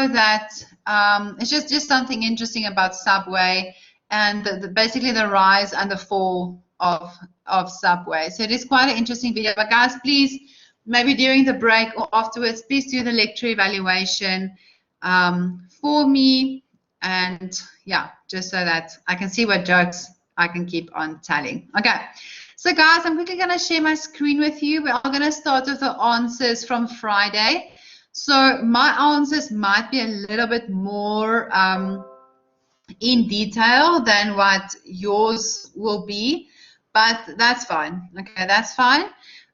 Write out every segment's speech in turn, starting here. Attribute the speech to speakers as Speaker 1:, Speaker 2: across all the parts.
Speaker 1: cover that. It's just something interesting about Subway and basically the rise and the fall of Subway. So it is quite an interesting video. But guys, please, maybe during the break or afterwards, please do the lecture evaluation for me. And yeah, just so that I can see what jokes I can keep on telling. Okay. So guys, I'm quickly going to share my screen with you. We are going to start with the answers from Friday. So my answers might be a little bit more in detail than what yours will be, but that's fine. Okay, that's fine.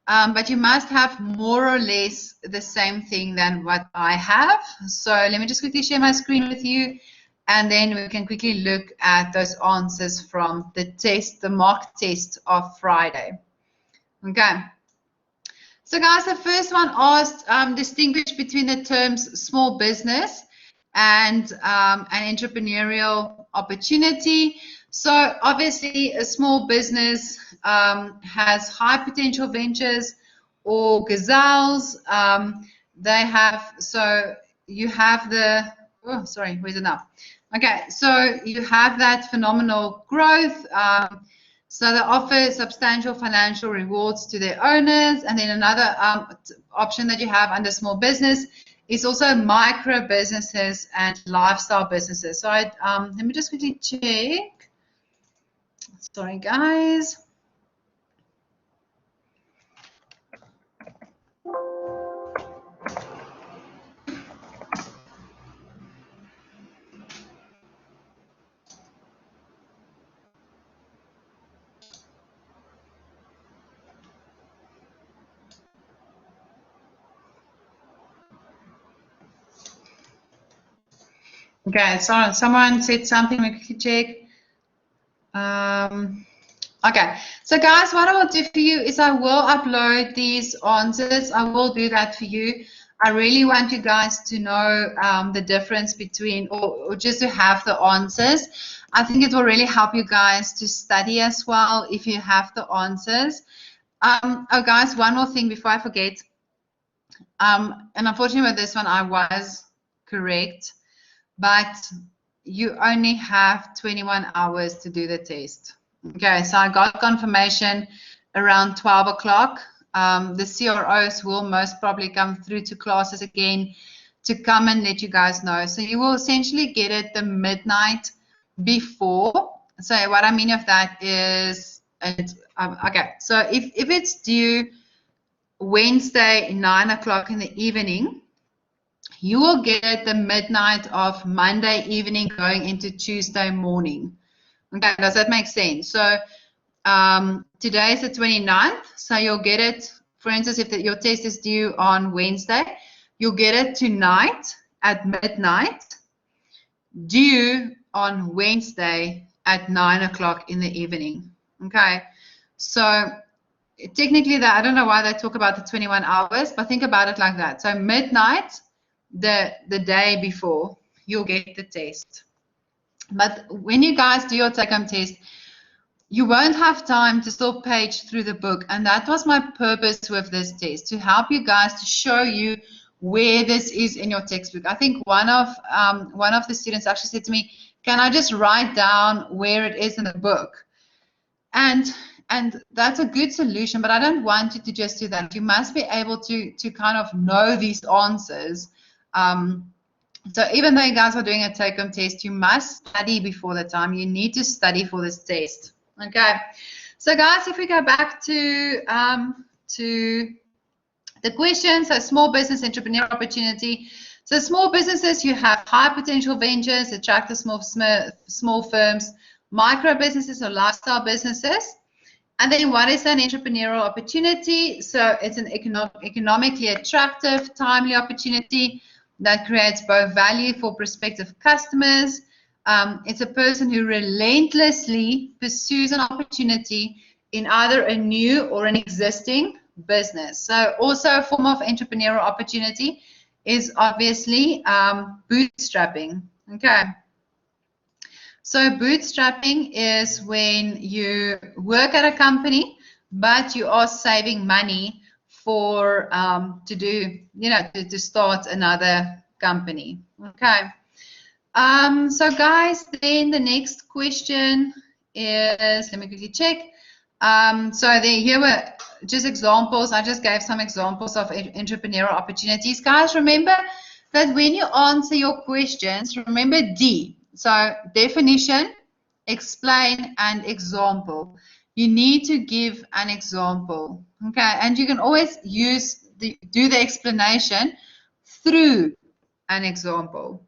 Speaker 1: But you must have more or less the same thing than what I have. So let me just quickly share my screen with you, and then we can quickly look at those answers from the test, the mock test of Friday. Okay. So guys, the first one asked, distinguish between the terms small business and an entrepreneurial opportunity. So obviously a small business has high potential ventures or gazelles. They have, so you have the, oh, sorry, where's it now? Okay, so you have that phenomenal growth. So they offer substantial financial rewards to their owners. And then another option that you have under small business is also micro businesses and lifestyle businesses. So let me just quickly check. Sorry, guys. Okay, so someone said something, we can check. Okay, so guys, what I will do for you is I will upload these answers. I will do that for you. I really want you guys to know the difference between, or just to have the answers. I think it will really help you guys to study as well if you have the answers. Oh, guys, one more thing before I forget. And unfortunately with this one, I was correct, but you only have 21 hours to do the test. Okay, so I got confirmation around 12 o'clock. The CROs will most probably come through to classes again to come and let you guys know. So you will essentially get it the midnight before. So what I mean of that is, okay, so if it's due Wednesday, 9 o'clock in the evening, you will get it the midnight of Monday evening going into Tuesday morning. Okay, does that make sense? So today is the 29th, so you'll get it, for instance, if your test is due on Wednesday, you'll get it tonight at midnight, due on Wednesday at 9 o'clock in the evening. Okay, so technically, I don't know why they talk about the 21 hours, but think about it like that. So midnight, the day before, you'll get the test. But when you guys do your take-home test, you won't have time to still page through the book. And that was my purpose with this test, to help you guys, to show you where this is in your textbook. I think one of the students actually said to me, can I just write down where it is in the book? And that's a good solution, but I don't want you to just do that. You must be able to kind of know these answers. So even though you guys are doing a take-home test, you must study before the time. You need to study for this test. Okay. So guys, if we go back to the question, so small business entrepreneur opportunity. So small businesses, you have high potential ventures, attractive small firms, micro businesses or lifestyle businesses. And then what is an entrepreneurial opportunity? So it's an economically attractive, timely opportunity that creates both value for prospective customers. It's a person who relentlessly pursues an opportunity in either a new or an existing business. So also a form of entrepreneurial opportunity is obviously bootstrapping. Okay. So bootstrapping is when you work at a company, but you are saving money for to do, to start another company. Okay. So guys, then the next question is, let me quickly check. So here were just examples. I just gave some examples of entrepreneurial opportunities. Guys, remember that when you answer your questions, remember D. So definition, explain, and example. You need to give an example. Okay, and you can always do the explanation through an example.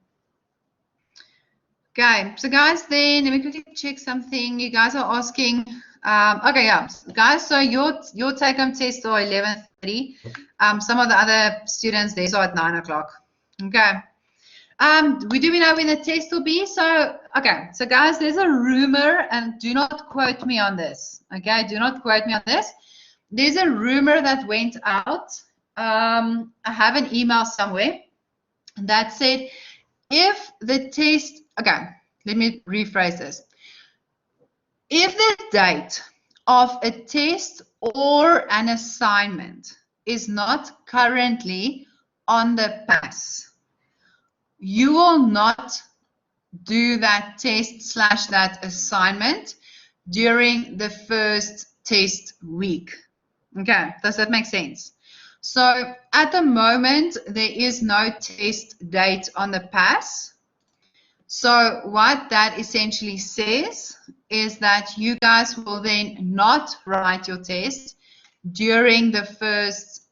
Speaker 1: Okay, so guys, then let me quickly check something. You guys are asking. Okay, yeah, guys. So your take-home tests are 11:30. Some of the other students theirs are at 9 o'clock. Okay. Do we know when the test will be? So okay, so guys, there's a rumor, and do not quote me on this. Okay, do not quote me on this. There's a rumor that went out. I have an email somewhere that said if the test, okay, let me rephrase this. If the date of a test or an assignment is not currently on the pass, you will not do that test / that assignment during the first test week. Okay, does that make sense? So at the moment, there is no test date on the pass. So what that essentially says is that you guys will then not write your test during the first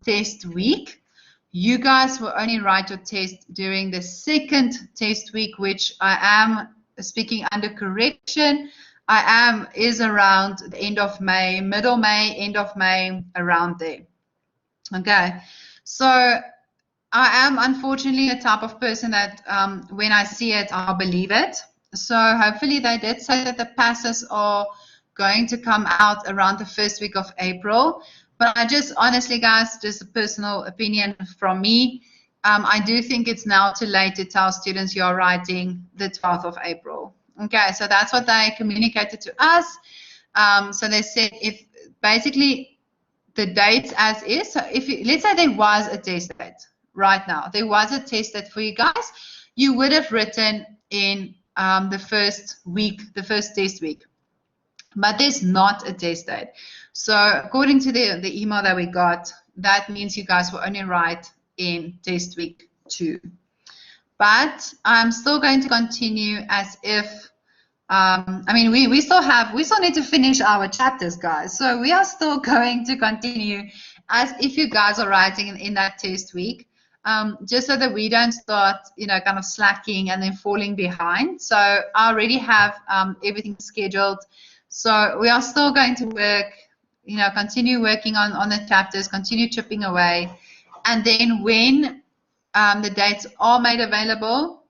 Speaker 1: test week. You guys will only write your test during the second test week, which I am speaking under correction. Is around the end of May, middle May, end of May, around there. Okay, so I am unfortunately a type of person that when I see it, I'll believe it. So hopefully they did say that the passes are going to come out around the first week of April. But I just honestly, guys, just a personal opinion from me, I do think it's now too late to tell students you're writing the 12th of April. Okay, so that's what they communicated to us. So they said if basically the dates as is, so if let's say there was a test date right now, there was a test date for you guys, you would have written in the first week, the first test week. But there's not a test date. So according to the email that we got, that means you guys will only write in test week 2. But I'm still going to continue as if, I mean, we still need to finish our chapters, guys. So we are still going to continue as if you guys are writing in that test week, just so that we don't start, kind of slacking and then falling behind. So I already have everything scheduled. So we are still going to work, continue working on the chapters, continue chipping away. And then when the dates are made available,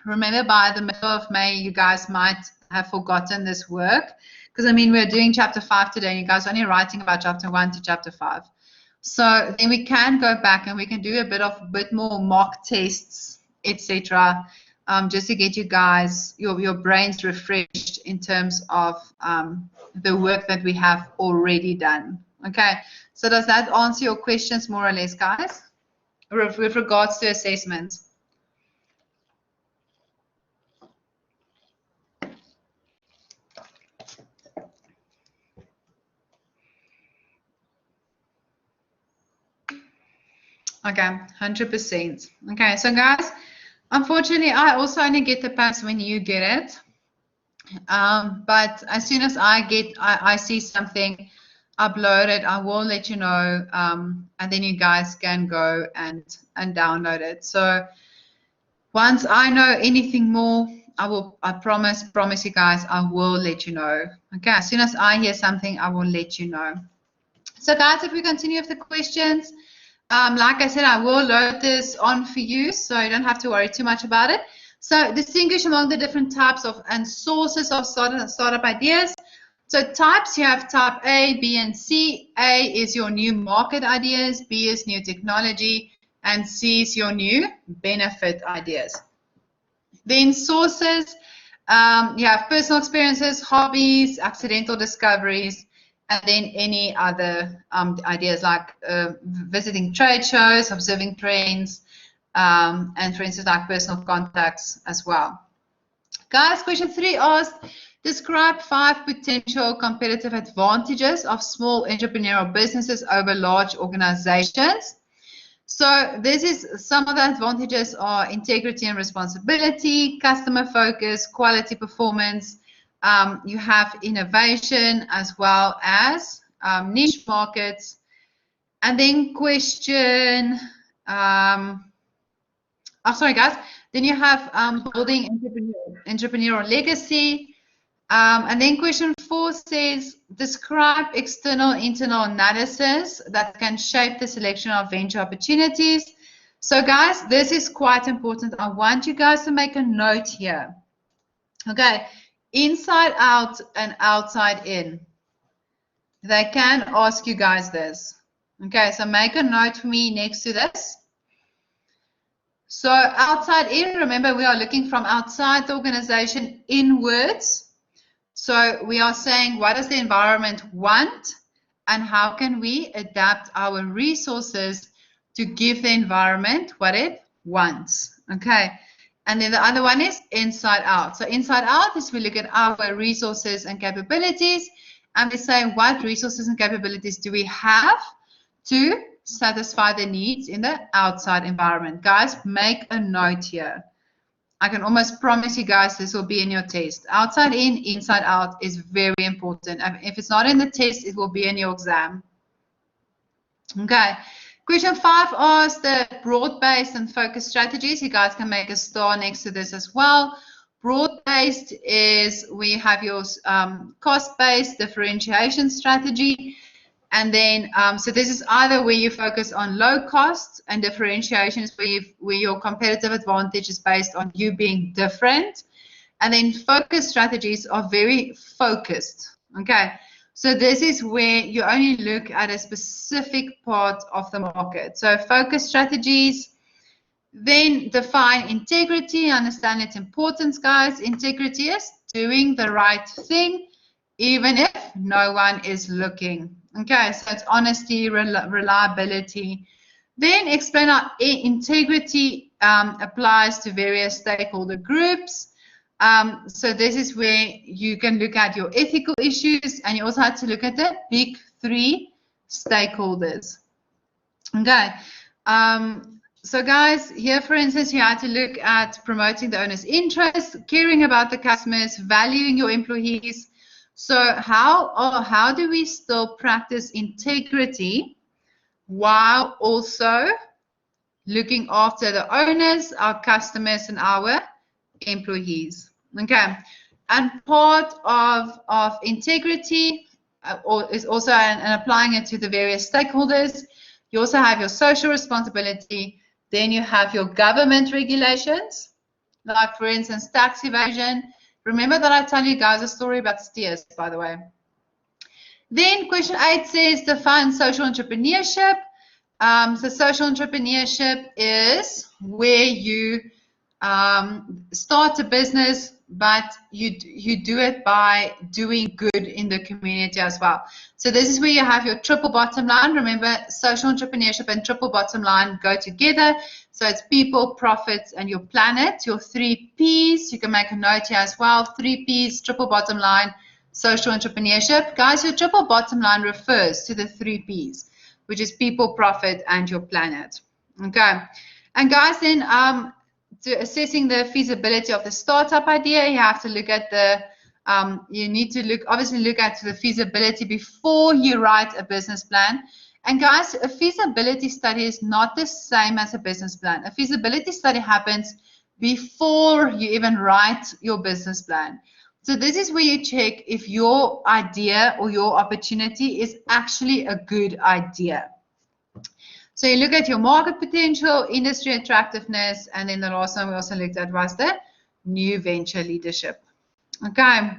Speaker 1: remember by the middle of May, you guys might have forgotten this work. Because, I mean, we're doing chapter 5 today, and you guys are only writing about chapter 1 to chapter 5. So then we can go back and we can do a bit more mock tests, etc., just to get you guys, your brains refreshed in terms of the work that we have already done. Okay, so does that answer your questions more or less, guys, with regards to assessment? Okay, 100%. Okay, so guys, unfortunately, I also only get the pass when you get it. But as soon as I see something uploaded, I will let you know, and then you guys can go and download it. So once I know anything more, I promise you guys, I will let you know. Okay, as soon as I hear something, I will let you know. So guys, if we continue with the questions, like I said, I will load this on for you, so you don't have to worry too much about it. So distinguish among the different types of and sources of startup ideas. So types, you have type A, B, and C. A is your new market ideas, B is new technology, and C is your new benefit ideas. Then sources, you have personal experiences, hobbies, accidental discoveries, and then any other ideas like visiting trade shows, observing trends, and for instance, like personal contacts as well. Guys, question 3 asked, describe 5 potential competitive advantages of small entrepreneurial businesses over large organizations. So this is some of the advantages are integrity and responsibility, customer focus, quality performance. You have innovation as well as niche markets. And then question, sorry guys, then you have building entrepreneurial legacy. And then question 4 says, describe external internal analysis that can shape the selection of venture opportunities. So guys, this is quite important. I want you guys to make a note here. Okay, inside out and outside in. They can ask you guys this. Okay, so make a note for me next to this. So outside in, remember we are looking from outside the organization inwards. So we are saying, what does the environment want and how can we adapt our resources to give the environment what it wants? Okay. And then the other one is inside out. So inside out is we look at our resources and capabilities and we say, what resources and capabilities do we have to satisfy the needs in the outside environment? Guys, make a note here. I can almost promise you guys this will be in your test. Outside in, inside out is very important. If it's not in the test, it will be in your exam. Okay. Question 5 asks the broad-based and focused strategies. You guys can make a star next to this as well. Broad-based is we have your cost-based differentiation strategy. And then, so this is either where you focus on low cost, and differentiation is where your competitive advantage is based on you being different. And then focus strategies are very focused. Okay, so this is where you only look at a specific part of the market. So focus strategies. Then define integrity. Understand its importance, guys. Integrity is doing the right thing, even if no one is looking. Okay, so it's honesty, reliability. Then explain how integrity applies to various stakeholder groups. So this is where you can look at your ethical issues, and you also have to look at the big 3 stakeholders. Okay, so guys, here for instance, you had to look at promoting the owner's interest, caring about the customers, valuing your employees. So how do we still practice integrity while also looking after the owners, our customers, and our employees? Okay, and part of integrity is also and applying it to the various stakeholders. You also have your social responsibility. Then you have your government regulations, like for instance tax evasion. Remember that I tell you guys a story about steers, by the way. Then question 8 says define social entrepreneurship. So social entrepreneurship is where you start a business, but you do it by doing good in the community as well. So this is where you have your triple bottom line. Remember, social entrepreneurship and triple bottom line go together. So it's people, profits, and your planet, your 3 Ps. You can make a note here as well. 3 Ps, triple bottom line, social entrepreneurship. Guys, your triple bottom line refers to the 3 Ps, which is people, profit, and your planet. Okay. And guys, then to assessing the feasibility of the startup idea, you have to look at the, you need to obviously look at the feasibility before you write a business plan. And guys, a feasibility study is not the same as a business plan. A feasibility study happens before you even write your business plan. So this is where you check if your idea or your opportunity is actually a good idea. So you look at your market potential, industry attractiveness, and then the last one we also looked at was the new venture leadership. Okay.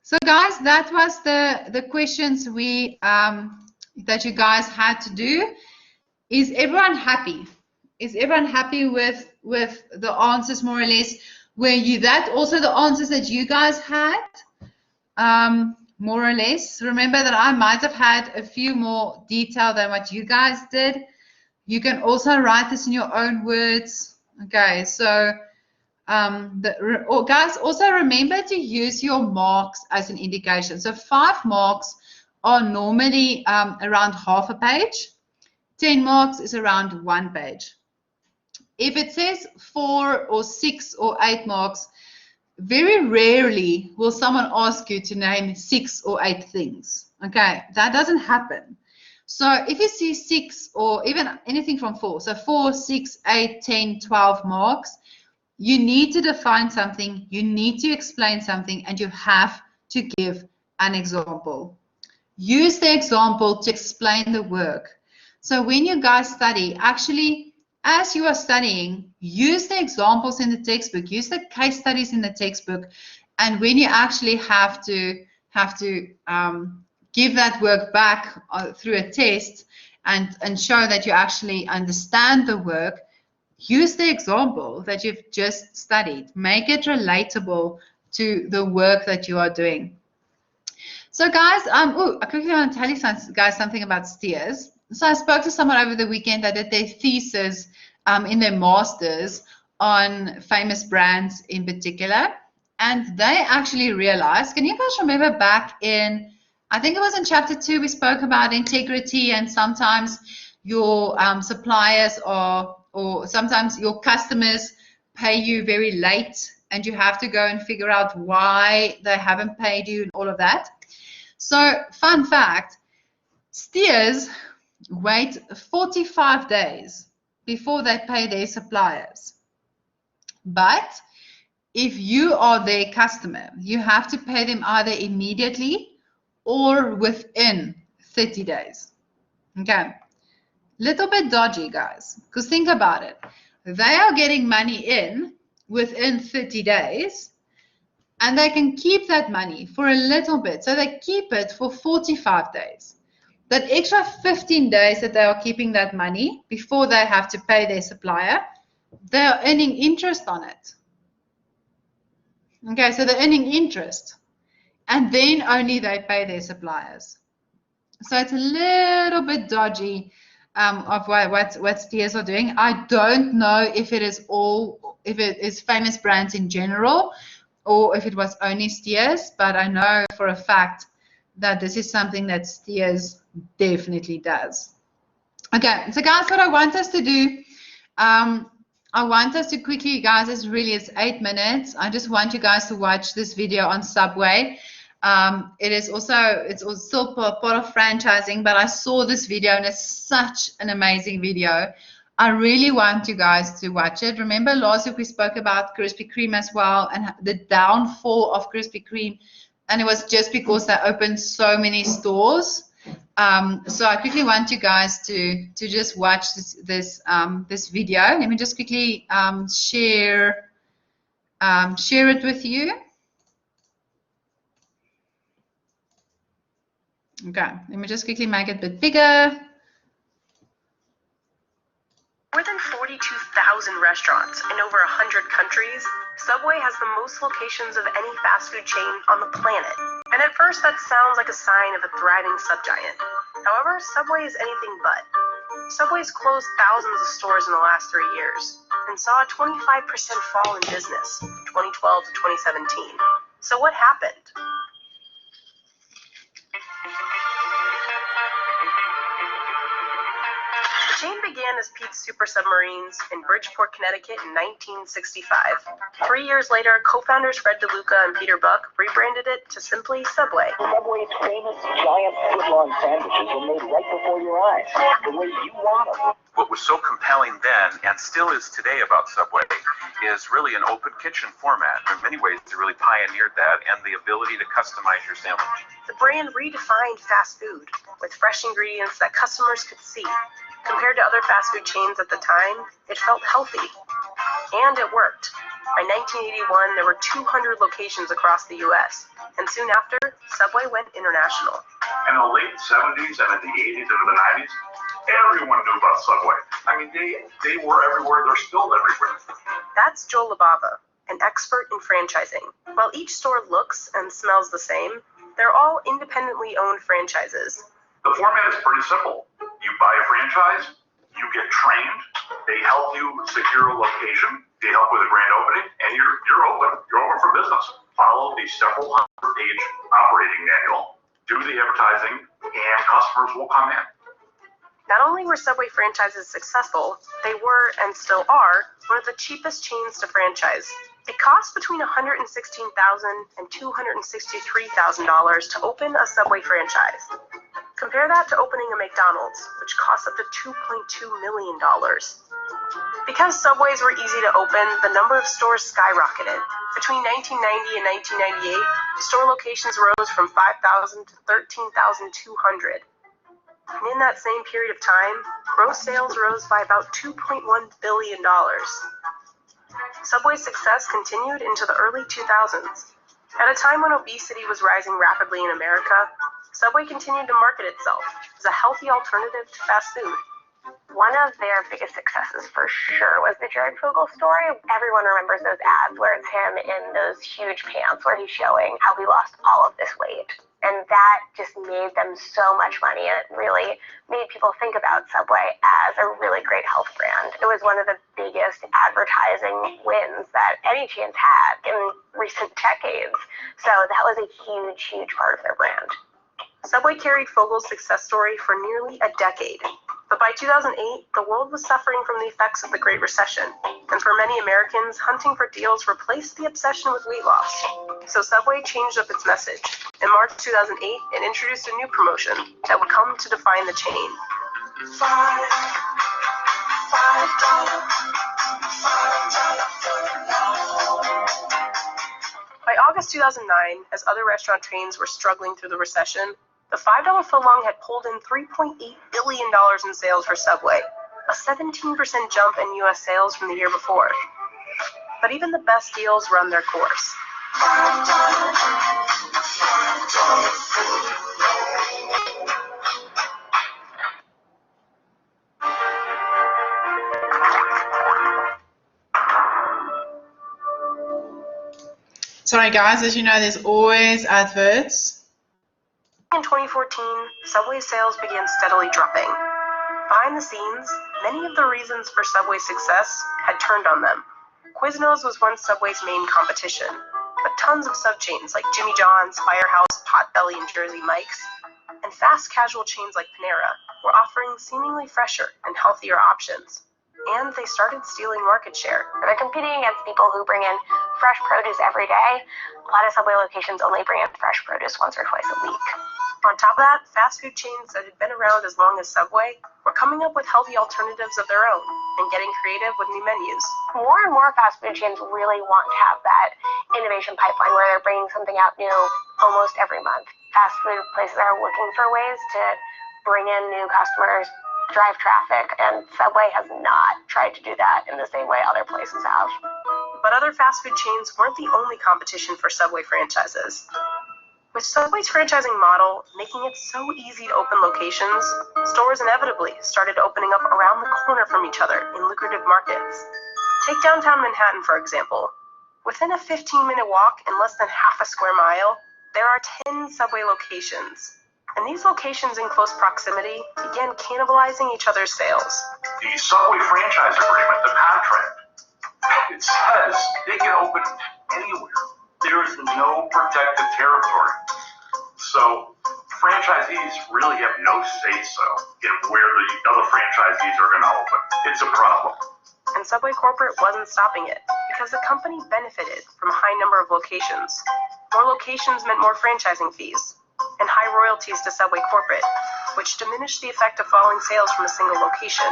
Speaker 1: So guys, that was the questions we that you guys had to do. Is everyone happy? Is everyone happy with the answers more or less? Were you that also the answers that you guys had? More or less. Remember that I might have had a few more detail than what you guys did. You can also write this in your own words. Okay, so guys, also remember to use your marks as an indication. So 5 marks are normally around half a page. 10 marks is around 1 page. If it says 4 or 6 or 8 marks, very rarely will someone ask you to name 6 or 8 things. Okay, that doesn't happen. So if you see 6 or even anything from 4, so 4, 6, 8, 10, 12 marks, you need to define something, you need to explain something, and you have to give an example. Use the example to explain the work. So when you guys study, actually, as you are studying, use the examples in the textbook, use the case studies in the textbook, and when you actually have to give that work back through a test and show that you actually understand the work, use the example that you've just studied. Make it relatable to the work that you are doing. So guys, I quickly want to tell you guys something about steers. So I spoke to someone over the weekend that did their thesis in their masters on famous brands in particular. And they actually realized, can you guys remember back in, I think it was in chapter 2, we spoke about integrity, and sometimes your suppliers or sometimes your customers pay you very late and you have to go and figure out why they haven't paid you and all of that. So, fun fact, steers wait 45 days before they pay their suppliers. But if you are their customer, you have to pay them either immediately or within 30 days. Okay, little bit dodgy, guys, because think about it. They are getting money in within 30 days, and they can keep that money for a little bit. So they keep it for 45 days. That extra 15 days that they are keeping that money before they have to pay their supplier, they are earning interest on it. Okay, so they're earning interest. And then only they pay their suppliers. So it's a little bit dodgy of what steers are doing. I don't know if it is famous brands in general, or if it was only steers, but I know for a fact that this is something that steers definitely does. Okay, so guys, what I want us to do, I want us to quickly, guys, it's 8 minutes. I just want you guys to watch this video on Subway. It's still part of franchising, but I saw this video and it's such an amazing video. I really want you guys to watch it. Remember last week we spoke about Krispy Kreme as well and the downfall of Krispy Kreme, and it was just because they opened so many stores. So I quickly want you guys to just watch this video. Let me just quickly share it with you. Okay, let me just quickly make it a bit bigger.
Speaker 2: More than 42,000 restaurants in over 100 countries, Subway has the most locations of any fast food chain on the planet. And at first that sounds like a sign of a thriving subgiant. However, Subway is anything but. Subway's closed thousands of stores in the last 3 years and saw a 25% fall in business from 2012 to 2017. So what happened? The chain began as Pete's Super Submarines in Bridgeport, Connecticut in 1965. 3 years later, co-founders Fred DeLuca and Peter Buck rebranded it to simply Subway.
Speaker 3: Subway's famous giant foot-long sandwiches are made right before your eyes, the way you want them.
Speaker 4: What was so compelling then, and still is today about Subway, is really an open kitchen format. In many ways, they really pioneered that and the ability to customize your sandwich.
Speaker 2: The brand redefined fast food with fresh ingredients that customers could see. Compared to other fast food chains at the time, it felt healthy. And it worked. By 1981, there were 200 locations across the U.S., and soon after, Subway went international.
Speaker 5: In the late 70s and in the 80s and the 90s, everyone knew about Subway. I mean, they were everywhere. They're still everywhere.
Speaker 2: That's Joel Labava, an expert in franchising. While each store looks and smells the same, they're all independently owned franchises.
Speaker 5: The format is pretty simple. You buy a franchise, You get trained, they help you secure a location, they help with a grand opening, and you're open. You're open for business. Follow the several 100-page operating manual, do the advertising, and customers will come in.
Speaker 2: Not only were Subway franchises successful, they were, and still are, one of the cheapest chains to franchise. It costs between $116,000 and $263,000 to open a Subway franchise. Compare that to opening a McDonald's, which costs up to $2.2 million. Because Subways were easy to open, the number of stores skyrocketed. Between 1990 and 1998, store locations rose from 5,000 to 13,200. And in that same period of time, gross sales rose by about $2.1 billion. Subway's success continued into the early 2000s. At a time when obesity was rising rapidly in America, Subway continued to market itself as a healthy alternative to fast food.
Speaker 6: One of their biggest successes for sure was the Jared Fogle story. Everyone remembers those ads where it's him in those huge pants where he's showing how he lost all of this weight. And that just made them so much money. It really made people think about Subway as a really great health brand. It was one of the biggest advertising wins that any chain's had in recent decades. So that was a huge, huge part of their brand.
Speaker 2: Subway carried Fogle's success story for nearly a decade. But by 2008, the world was suffering from the effects of the Great Recession, and for many Americans, hunting for deals replaced the obsession with weight loss. So Subway changed up its message. In March 2008, it introduced a new promotion that would come to define the chain. By August 2009, as other restaurant chains were struggling through the recession, the $5 footlong had pulled in $3.8 billion in sales for Subway, a 17% jump in U.S. sales from the year before. But even the best deals run their course.
Speaker 1: Sorry guys, as you know, there's always adverts.
Speaker 2: In 2014, Subway sales began steadily dropping. Behind the scenes, many of the reasons for Subway's success had turned on them. Quiznos was once Subway's main competition, but tons of sub-chains like Jimmy John's, Firehouse, Potbelly, and Jersey Mike's, and fast casual chains like Panera were offering seemingly fresher and healthier options. And they started stealing market share.
Speaker 6: They're competing against people who bring in fresh produce every day. A lot of Subway locations only bring in fresh produce once or twice a week.
Speaker 2: On top of that, fast food chains that had been around as long as Subway were coming up with healthy alternatives of their own and getting creative with new menus.
Speaker 6: More and more fast food chains really want to have that innovation pipeline where they're bringing something out new almost every month. Fast food places are looking for ways to bring in new customers, drive traffic, and Subway has not tried to do that in the same way other places have.
Speaker 2: But other fast food chains weren't the only competition for Subway franchises. With Subway's franchising model making it so easy to open locations, stores inevitably started opening up around the corner from each other in lucrative markets. Take downtown Manhattan, for example. Within a 15-minute walk and less than half a square mile, there are 10 Subway locations. And these locations in close proximity began cannibalizing each other's sales.
Speaker 5: The Subway franchise agreement, the contract, it says they can open anywhere. There is no protected territory. So franchisees really have no say-so in where the other franchisees are going to open. It's a problem.
Speaker 2: And Subway corporate wasn't stopping it because the company benefited from a high number of locations. More locations meant more franchising fees and high royalties to Subway corporate, which diminished the effect of falling sales from a single location.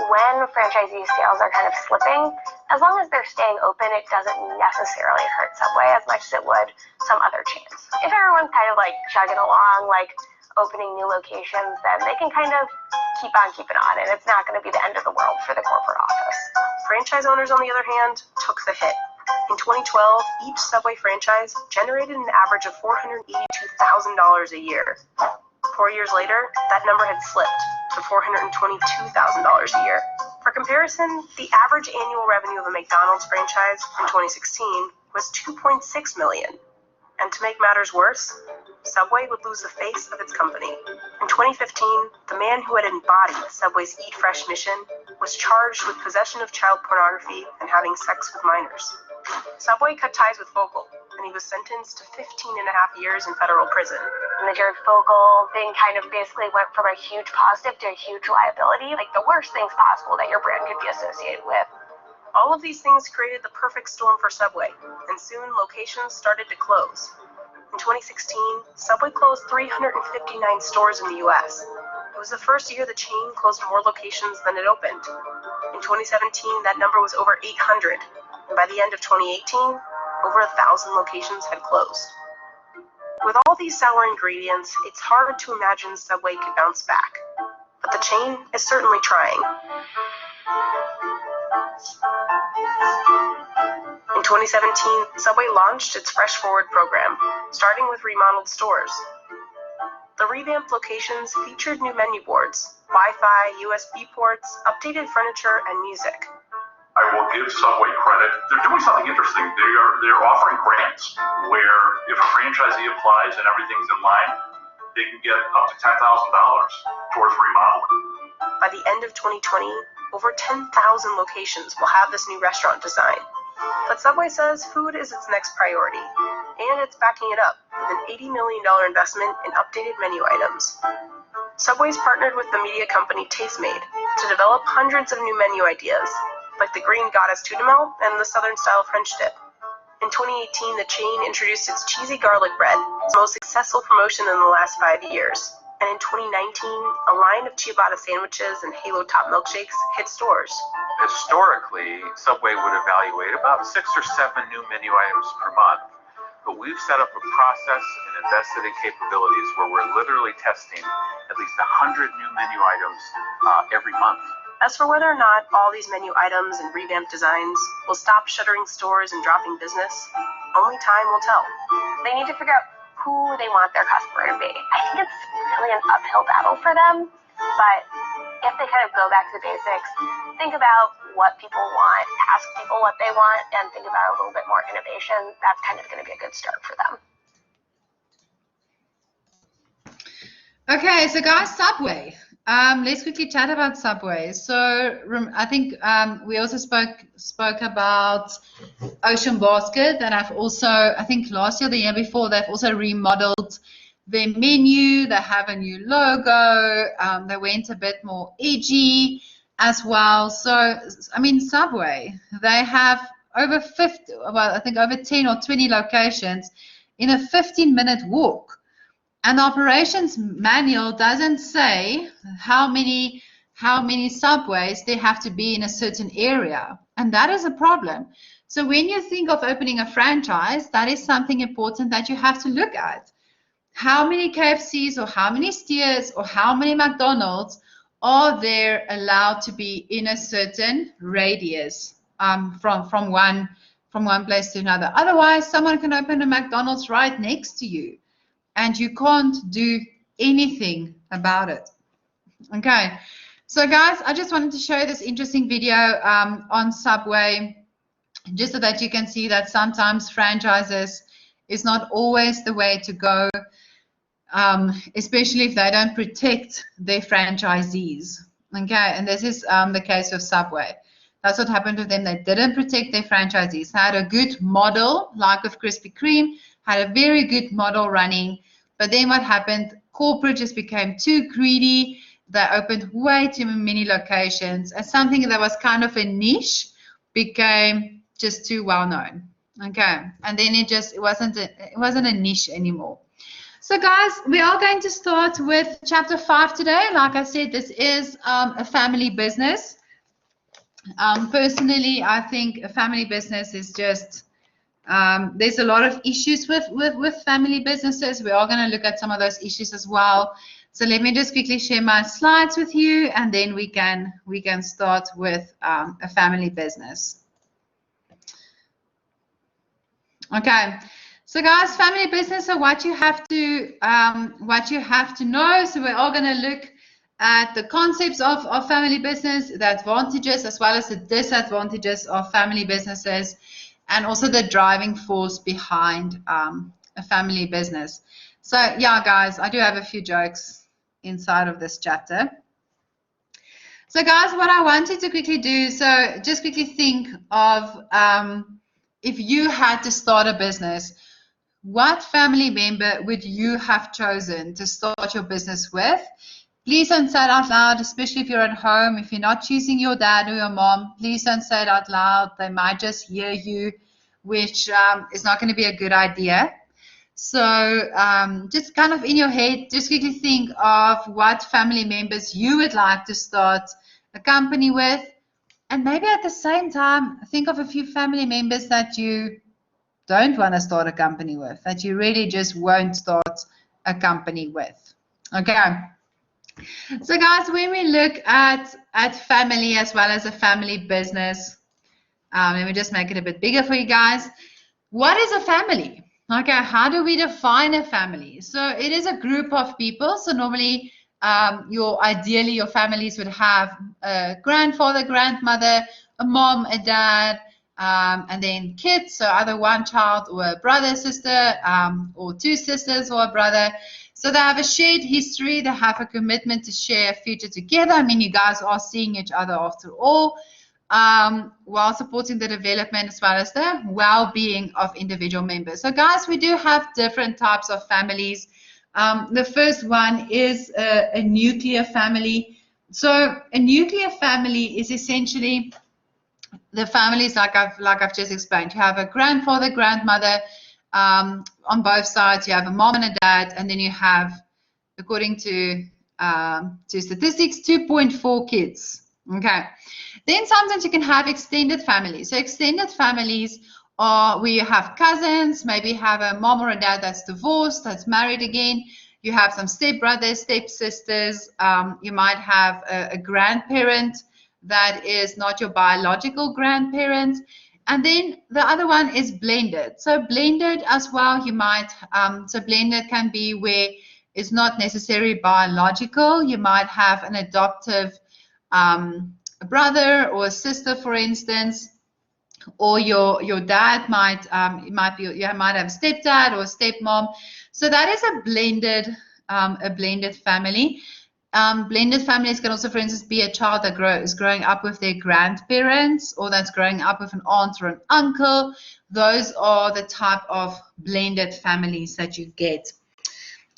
Speaker 6: When franchisee sales are kind of slipping, as long as they're staying open, it doesn't necessarily hurt Subway as much as it would some other chains. If everyone's kind of like chugging along, like opening new locations, then they can kind of keep on keeping on, and it's not going to be the end of the world for the corporate office.
Speaker 2: Franchise owners, on the other hand, took the hit. In 2012, each Subway franchise generated an average of $482,000 a year. 4 years later, that number had slipped to $422,000 a year. For comparison, the average annual revenue of a McDonald's franchise in 2016 was $2.6 million. And to make matters worse, Subway would lose the face of its company. In 2015, the man who had embodied Subway's Eat Fresh mission was charged with possession of child pornography and having sex with minors. Subway cut ties with Vogel, and he was sentenced to 15.5 years in federal prison.
Speaker 6: And the Jared Fogle thing kind of basically went from a huge positive to a huge liability, like the worst things possible that your brand could be associated with.
Speaker 2: All of these things created the perfect storm for Subway, and soon locations started to close. In 2016, Subway closed 359 stores in the US. It was the first year the chain closed more locations than it opened. In 2017, that number was over 800, and by the end of 2018, over 1,000 locations had closed. With all these sour ingredients, it's hard to imagine Subway could bounce back. But the chain is certainly trying. In 2017, Subway launched its Fresh Forward program, starting with remodeled stores. The revamped locations featured new menu boards, Wi-Fi, USB ports, updated furniture, and music.
Speaker 5: I will give Subway credit. They're doing something interesting. They're offering grants where if a franchisee applies and everything's in line, they can get up to $10,000 towards remodeling.
Speaker 2: By the end of 2020, over 10,000 locations will have this new restaurant design. But Subway says food is its next priority, and it's backing it up with an $80 million investment in updated menu items. Subway's partnered with the media company Tastemade to develop hundreds of new menu ideas, like the Green Goddess tuna melt and the Southern-style French dip. In 2018, the chain introduced its cheesy garlic bread, its most successful promotion in the last 5 years. And in 2019, a line of ciabatta sandwiches and Halo Top milkshakes hit stores.
Speaker 4: Historically, Subway would evaluate about 6 or 7 new menu items per month. But we've set up a process and invested in capabilities where we're literally testing at least 100 new menu items every month.
Speaker 2: As for whether or not all these menu items and revamped designs will stop shuttering stores and dropping business, only time will tell.
Speaker 6: They need to figure out who they want their customer to be. I think it's really an uphill battle for them, but if they kind of go back to the basics, think about what people want, ask people what they want, and think about a little bit more innovation, that's kind of going to be a good start for them.
Speaker 1: Okay, so guys, Subway. Let's quickly chat about Subway. So I think we also spoke about Ocean Basket, and I think last year, the year before, they've also remodeled their menu. They have a new logo. They went a bit more edgy as well. So I mean, Subway, they have over 10 or 20 locations in a 15-minute walk. And the operations manual doesn't say how many Subways there have to be in a certain area. And that is a problem. So when you think of opening a franchise, that is something important that you have to look at. How many KFCs or how many Steers or how many McDonald's are there allowed to be in a certain radius from one place to another? Otherwise, someone can open a McDonald's right next to you, and you can't do anything about it. Okay, so guys, I just wanted to show this interesting video on Subway, just so that you can see that sometimes franchises is not always the way to go, especially if they don't protect their franchisees. Okay, and this is the case of Subway. That's what happened with them. They didn't protect their franchisees. They had a good model, like with Krispy Kreme, had a very good model running, but then what happened? Corporate just became too greedy. They opened way too many locations, and something that was kind of a niche became just too well known. Okay, and then it wasn't a niche anymore. So guys, we are going to start with chapter 5 today. Like I said, this is a family business. Personally, I think a family business is just there's a lot of issues with family businesses. We are going to look at some of those issues as well. So let me just quickly share my slides with you, and then we can start with a family business. Okay, so guys, family business are what you have to know. So we're all going to look at the concepts of family business, the advantages as well as the disadvantages of family businesses, and also the driving force behind a family business. So yeah, guys, I do have a few jokes inside of this chapter. So guys, what I wanted to quickly do, so just quickly think of if you had to start a business, what family member would you have chosen to start your business with? Please don't say it out loud, especially if you're at home. If you're not choosing your dad or your mom, please don't say it out loud. They might just hear you, which is not going to be a good idea. So just kind of in your head, just quickly think of what family members you would like to start a company with. And maybe at the same time, think of a few family members that you don't want to start a company with, that you really just won't start a company with. Okay. So guys, when we look at family as well as a family business, let me just make it a bit bigger for you guys. What is a family? Okay, how do we define a family? So it is a group of people. So normally, ideally your families would have a grandfather, grandmother, a mom, a dad, and then kids. So either one child or a brother, sister, or two sisters or a brother. So they have a shared history. They have a commitment to share a future together. I mean, you guys are seeing each other after all. While supporting the development as well as the well-being of individual members. So guys, we do have different types of families. The first one is a nuclear family. So a nuclear family is essentially the families like I've just explained. You have a grandfather, grandmother on both sides. You have a mom and a dad, and then you have, according to statistics, 2.4 kids. Okay. Then sometimes you can have extended families. So extended families are where you have cousins, maybe you have a mom or a dad that's divorced, that's married again. You have some stepbrothers, stepsisters. You might have a grandparent that is not your biological grandparent. And then the other one is blended. So blended as well, you might, so blended can be where it's not necessarily biological. You might have an adoptive a brother or a sister, for instance, or your dad might you might have a stepdad or a stepmom. So that is a blended family. Blended families can also, for instance, be a child that is growing up with their grandparents, or that's growing up with an aunt or an uncle. Those are the type of blended families that you get.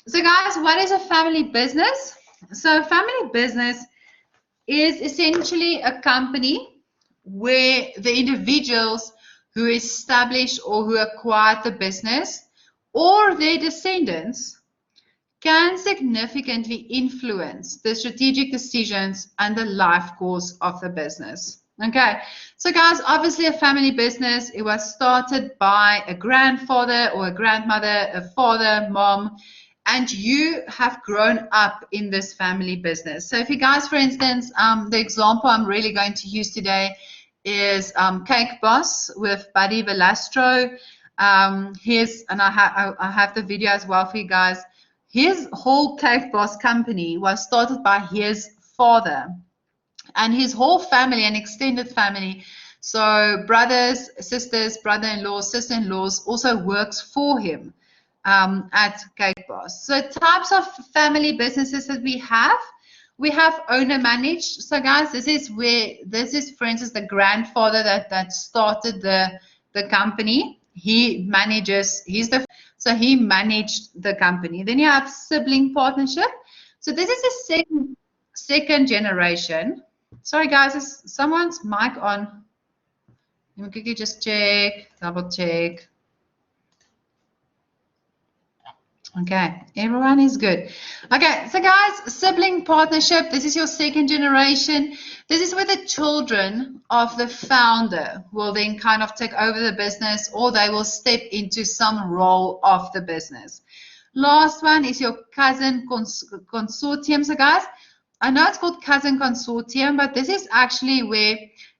Speaker 1: So guys, what is a family business? So a family business is essentially a company where the individuals who established or who acquired the business or their descendants can significantly influence the strategic decisions and the life course of the business. Okay, so guys, obviously a family business, it was started by a grandfather or a grandmother, a father, mom, and you have grown up in this family business. So if you guys, for instance, the example I'm really going to use today is Cake Boss with Buddy Velastro. And I have the video as well for you guys. His whole Cake Boss company was started by his father and his whole family and extended family. So brothers, sisters, brother-in-laws, sister-in-laws also works for him at Cake Boss. So types of family businesses that we have owner managed. So guys, this is for instance the grandfather that started the company. He managed the company. Then you have sibling partnership. So this is a second generation. Sorry guys, is someone's mic on? Let me quickly just double check. Okay, everyone is good. Okay, so guys, sibling partnership, this is your second generation. This is where the children of the founder will then kind of take over the business, or they will step into some role of the business. Last one is your cousin consortium. So guys, I know it's called cousin consortium, but this is actually where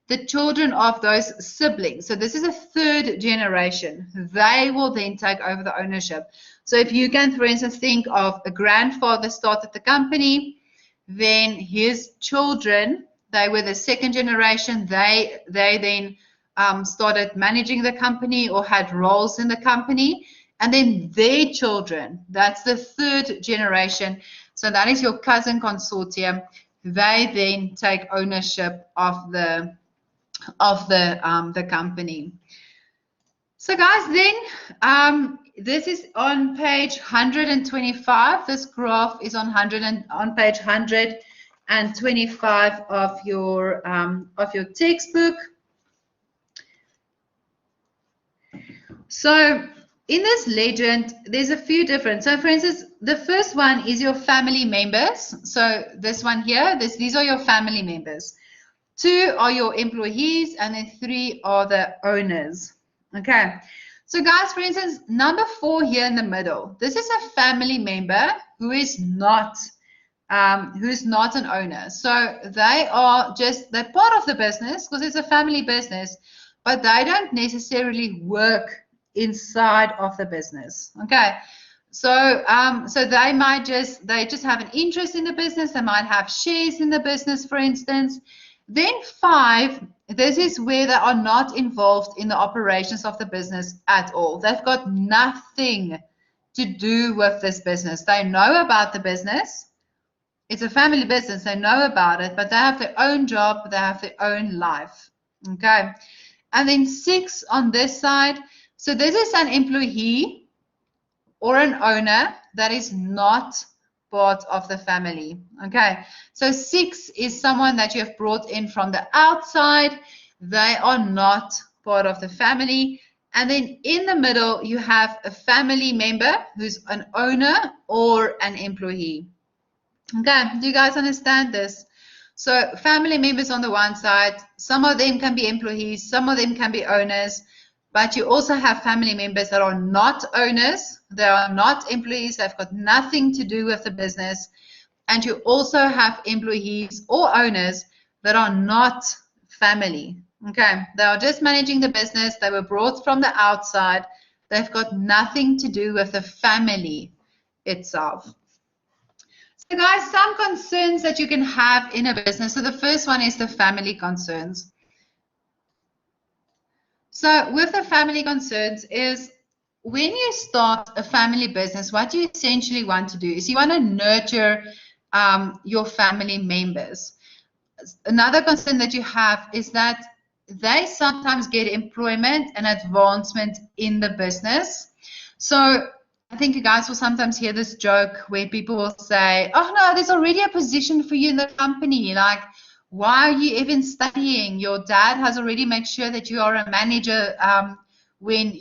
Speaker 1: the children of those siblings, so this is a third generation, they will then take over the ownership. So if you can, for instance, think of a grandfather started the company, then his children, they were the second generation, they then started managing the company or had roles in the company. and then their children. That's the third generation. So that is your cousin consortium. They then take ownership of the company. So guys, then this is on page 125. This graph is on page 125 of your textbook. So in this legend, there's a few different. So for instance, the first one is your family members. So this one here, these are your family members. 2 are your employees, and then 3 are the owners. Okay. So guys, for instance, number 4 here in the middle, this is a family member who is not an owner. So they're part of the business because it's a family business, but they don't necessarily work inside of the business. Okay. So so they just have an interest in the business. They might have shares in the business, for instance. Then 5, this is where they are not involved in the operations of the business at all. They've got nothing to do with this business. They know about the business. It's a family business. They know about it, but they have their own job. They have their own life. Okay. And then 6 on this side. So this is an employee or an owner that is not part of the family. Okay, so 6 is someone that you have brought in from the outside. They are not part of the family. And then in the middle, you have a family member who's an owner or an employee. Okay, do you guys understand this? So family members on the one side, some of them can be employees, some of them can be owners, but you also have family members that are not owners. They are not employees. They've got nothing to do with the business. And you also have employees or owners that are not family. Okay, they are just managing the business. They were brought from the outside. They've got nothing to do with the family itself. So guys, some concerns that you can have in a business. So the first one is the family concerns. So with the family concerns is when you start a family business, what you essentially want to do is you want to nurture your family members. Another concern that you have is that they sometimes get employment and advancement in the business. So I think you guys will sometimes hear this joke where people will say, oh no, there's already a position for you in the company. Like, why are you even studying? Your dad has already made sure that you are a manager when,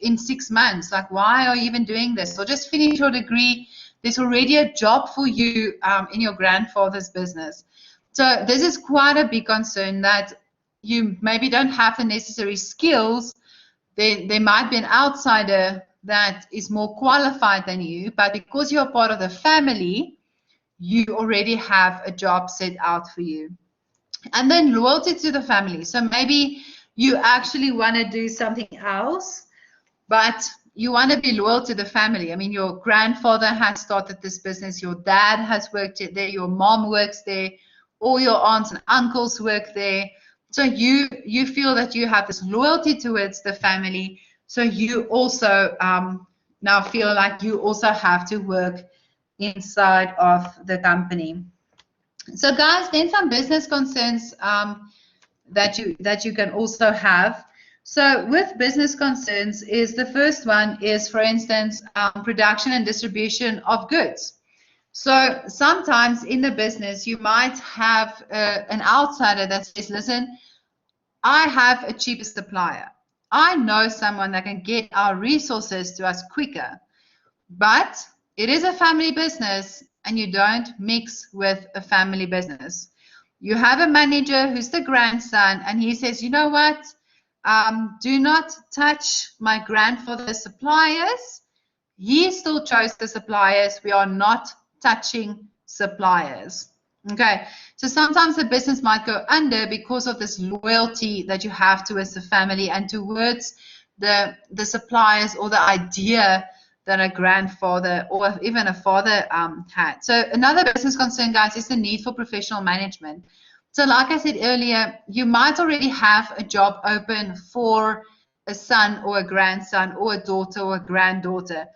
Speaker 1: in 6 months. Like, why are you even doing this? Or just finish your degree. There's already a job for you in your grandfather's business. So this is quite a big concern that you maybe don't have the necessary skills. There might be an outsider that is more qualified than you, but because you're part of the family, you already have a job set out for you. And then loyalty to the family. So maybe you actually want to do something else, but you want to be loyal to the family. I mean, your grandfather has started this business, your dad has worked there, your mom works there, all your aunts and uncles work there. So you feel that you have this loyalty towards the family. So you also now feel like you also have to work inside of the company. So guys, then some business concerns that you can also have. So with business concerns is the first one is, for instance, production and distribution of goods. So sometimes in the business, you might have an outsider that says, listen, I have a cheaper supplier. I know someone that can get our resources to us quicker. But it is a family business and you don't mix with a family business. You have a manager who's the grandson and he says, you know what? Do not touch my grandfather's suppliers. He still chose the suppliers. We are not touching suppliers. Okay, so sometimes the business might go under because of this loyalty that you have towards the family and towards the suppliers or the idea that a grandfather or even a father had. So another business concern, guys, is the need for professional management. So like I said earlier, you might already have a job open for a son or a grandson or a daughter or a granddaughter,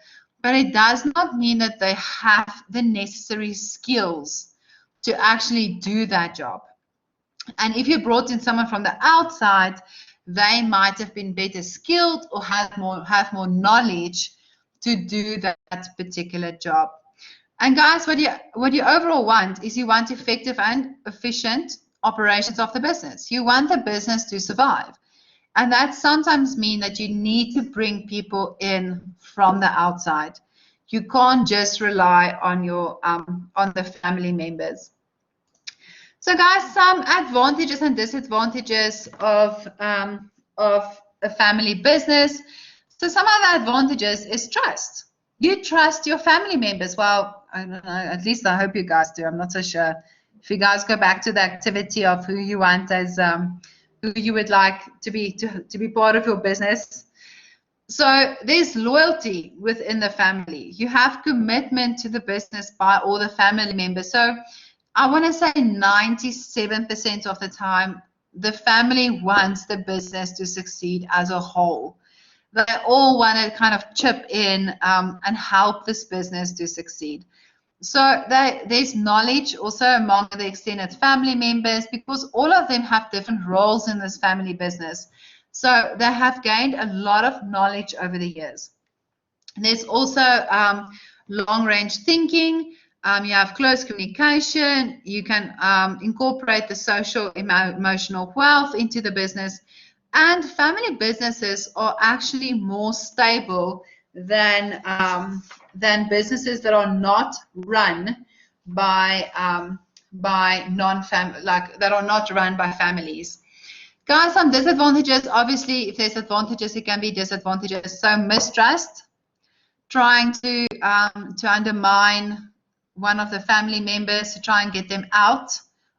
Speaker 1: but it does not mean that they have the necessary skills to actually do that job. And if you brought in someone from the outside, they might have been better skilled or have more knowledge to do that particular job. And guys, what you overall want is you want effective and efficient operations of the business. You want the business to survive. And that sometimes means that you need to bring people in from the outside. You can't just rely on your on the family members. So guys, some advantages and disadvantages of a family business. So some of the advantages is trust. You trust your family members. Well, I don't know, at least I hope you guys do. I'm not so sure. If you guys go back to the activity of who you want as who you would like to be part of your business. So there's loyalty within the family. You have commitment to the business by all the family members. So I want to say 97% of the time, the family wants the business to succeed as a whole. They all want to kind of chip in and help this business to succeed. So there's knowledge also among the extended family members, because all of them have different roles in this family business. So they have gained a lot of knowledge over the years. There's also long-range thinking. You have close communication. You can incorporate the social emotional wealth into the business. And family businesses are actually more stable than businesses that are not run by non-family, like that are not run by families. Guys, some disadvantages. Obviously, if there's advantages, it can be disadvantages. So mistrust, trying to undermine one of the family members to try and get them out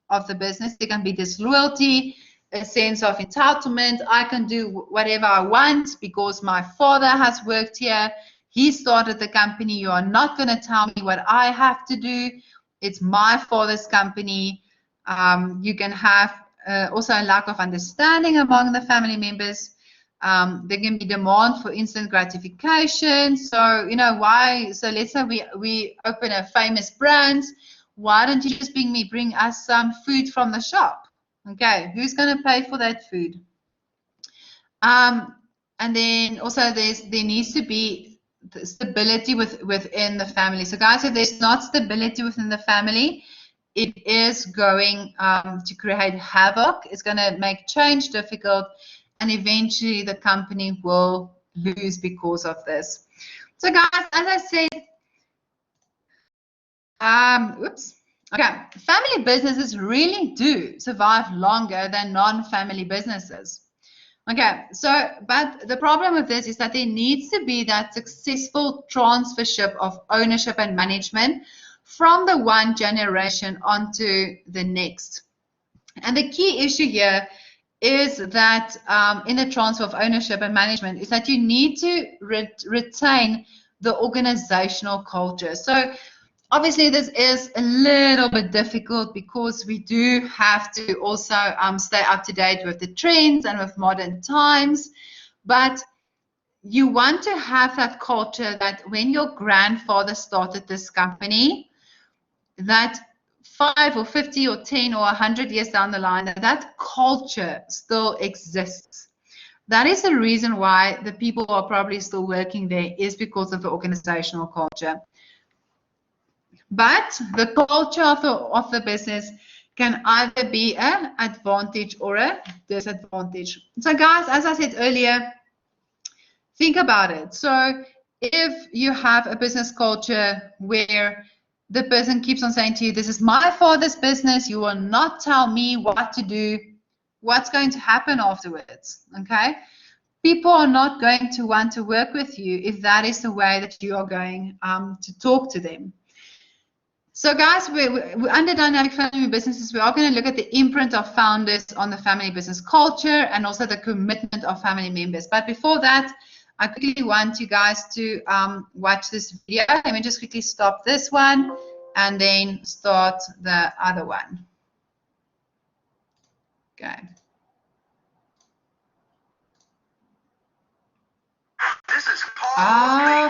Speaker 1: of the business. There can be disloyalty, a sense of entitlement. I can do whatever I want because my father has worked here. He started the company. You are not going to tell me what I have to do. It's my father's company. You can have also a lack of understanding among the family members. There can be demand for instant gratification. So, you know, why? So let's say we open a famous brand. Why don't you just bring us some food from the shop? Okay, who's going to pay for that food? And then also there needs to be stability within the family. So guys, if there's not stability within the family, it is going to create havoc. It's going to make change difficult, and eventually the company will lose because of this. So guys, as I said, okay, family businesses really do survive longer than non-family businesses. Okay, so, but the problem with this is that there needs to be that successful transfership of ownership and management from the one generation onto the next. And the key issue here is that in the transfer of ownership and management is that you need to retain the organizational culture. So obviously this is a little bit difficult because we do have to also stay up to date with the trends and with modern times, but you want to have that culture that when your grandfather started this company, that 5 or 50 or 10 or 100 years down the line, that culture still exists. That is the reason why the people who are probably still working there is because of the organizational culture. But the culture of the business can either be an advantage or a disadvantage. So guys, as I said earlier, think about it. So if you have a business culture where the person keeps on saying to you, this is my father's business, you will not tell me what to do, what's going to happen afterwards, okay? People are not going to want to work with you if that is the way that you are going to talk to them. So guys, we're under dynamic family businesses, we are going to look at the imprint of founders on the family business culture and also the commitment of family members. But before that, I quickly want you guys to watch this video. Let me just quickly stop this one and then start the other one. Okay. Ah.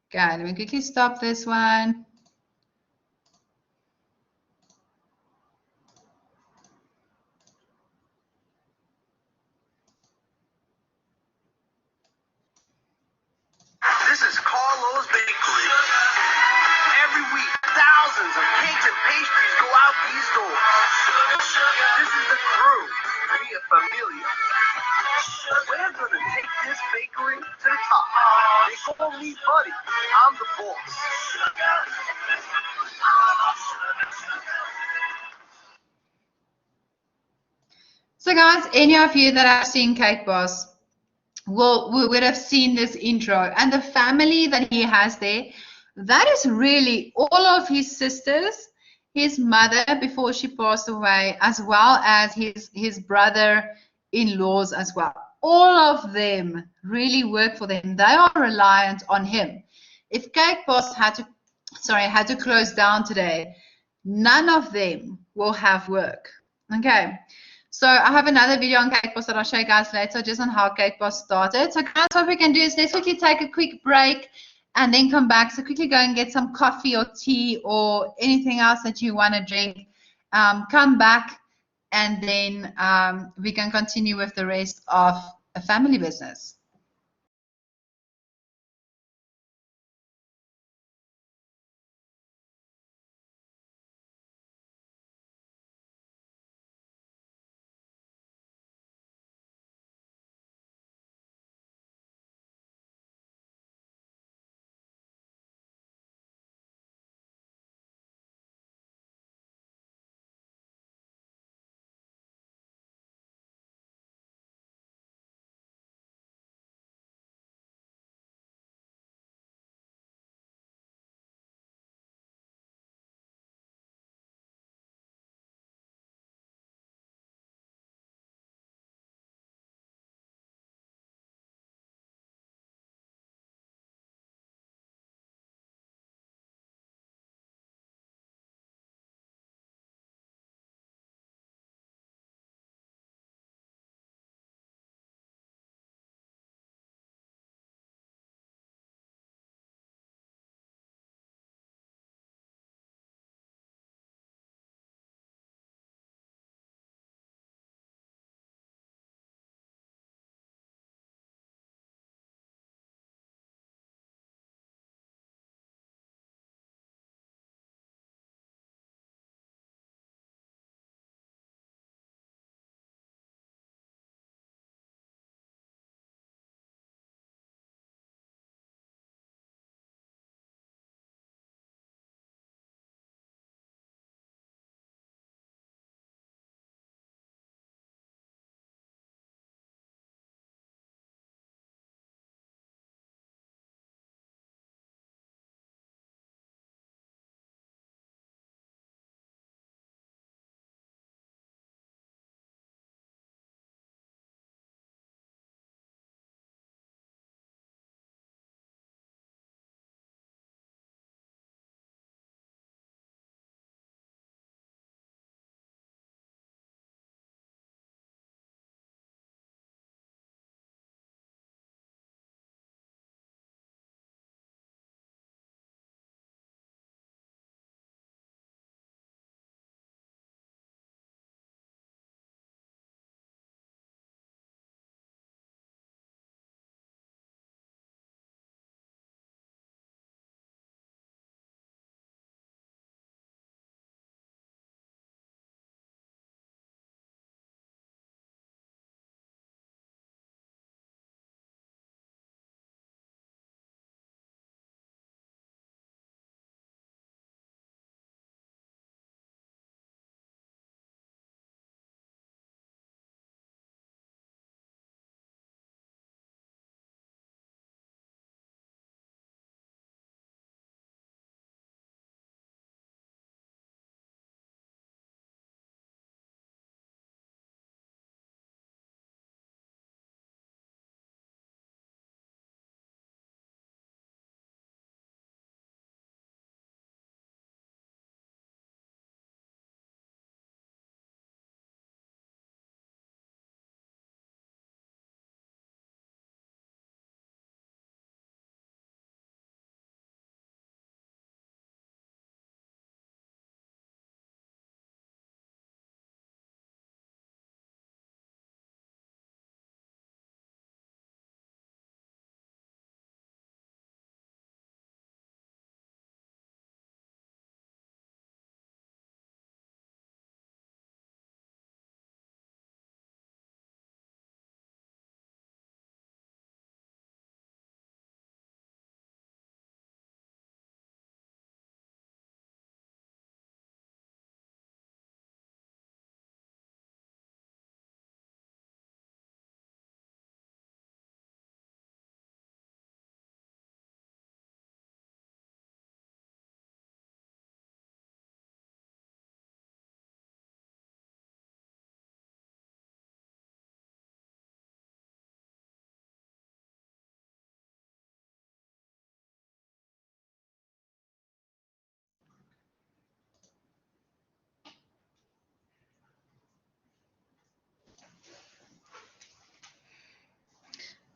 Speaker 1: Okay, let me quickly stop this one.
Speaker 7: This is Carlo's Bakery. Every week, thousands of cakes and pastries go out these doors. This is the crew, Mia Familia. We're gonna take this bakery to the top. They call me Buddy. I'm the boss.
Speaker 1: So guys, any of you that have seen Cake Boss would have seen this intro, and the family that he has there, that is really all of his sisters, his mother before she passed away, as well as his brother-in-laws as well. All of them really work for them. They are reliant on him. If Cake Boss had to close down today, none of them will have work. Okay. So I have another video on Cake Boss that I'll show you guys later, just on how Cake Boss started. So guys, what we can do is let's quickly take a quick break and then come back. So quickly go and get some coffee or tea or anything else that you want to drink. Come back and then we can continue with the rest of a family business.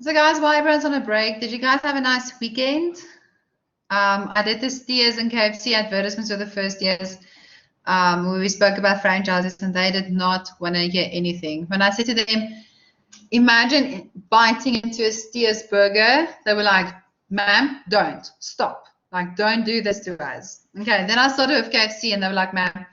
Speaker 1: So guys, while everyone's on a break, did you guys have a nice weekend? I did the Steers and KFC advertisements for the first years where we spoke about franchises, and they did not want to hear anything. When I said to them, imagine biting into a Steers burger, they were like, ma'am, don't, stop. Like, don't do this to us. Okay, then I started with KFC, and they were like, ma'am,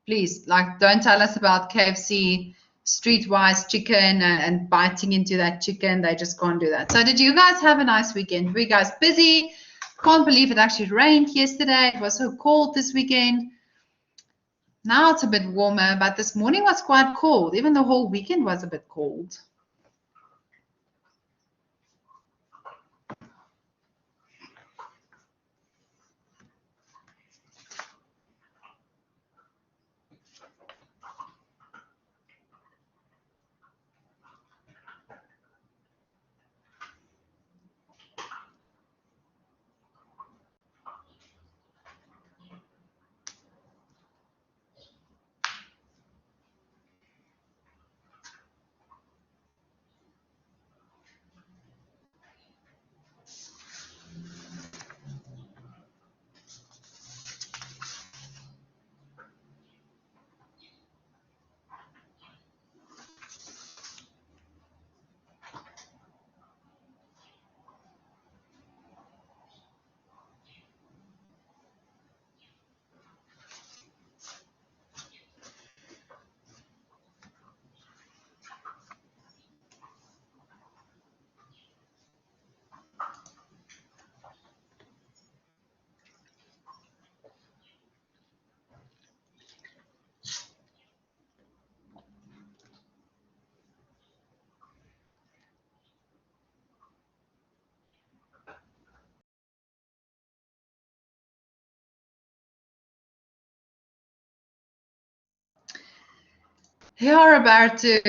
Speaker 1: please, like, don't tell us about KFC streetwise chicken and biting into that chicken. They just can't do that. So did you guys have a nice weekend? Were you guys busy? Can't believe it actually rained yesterday. It was so cold this weekend. Now it's a bit warmer, but this morning was quite cold. Even the whole weekend was a bit cold. Yeah, Roberto,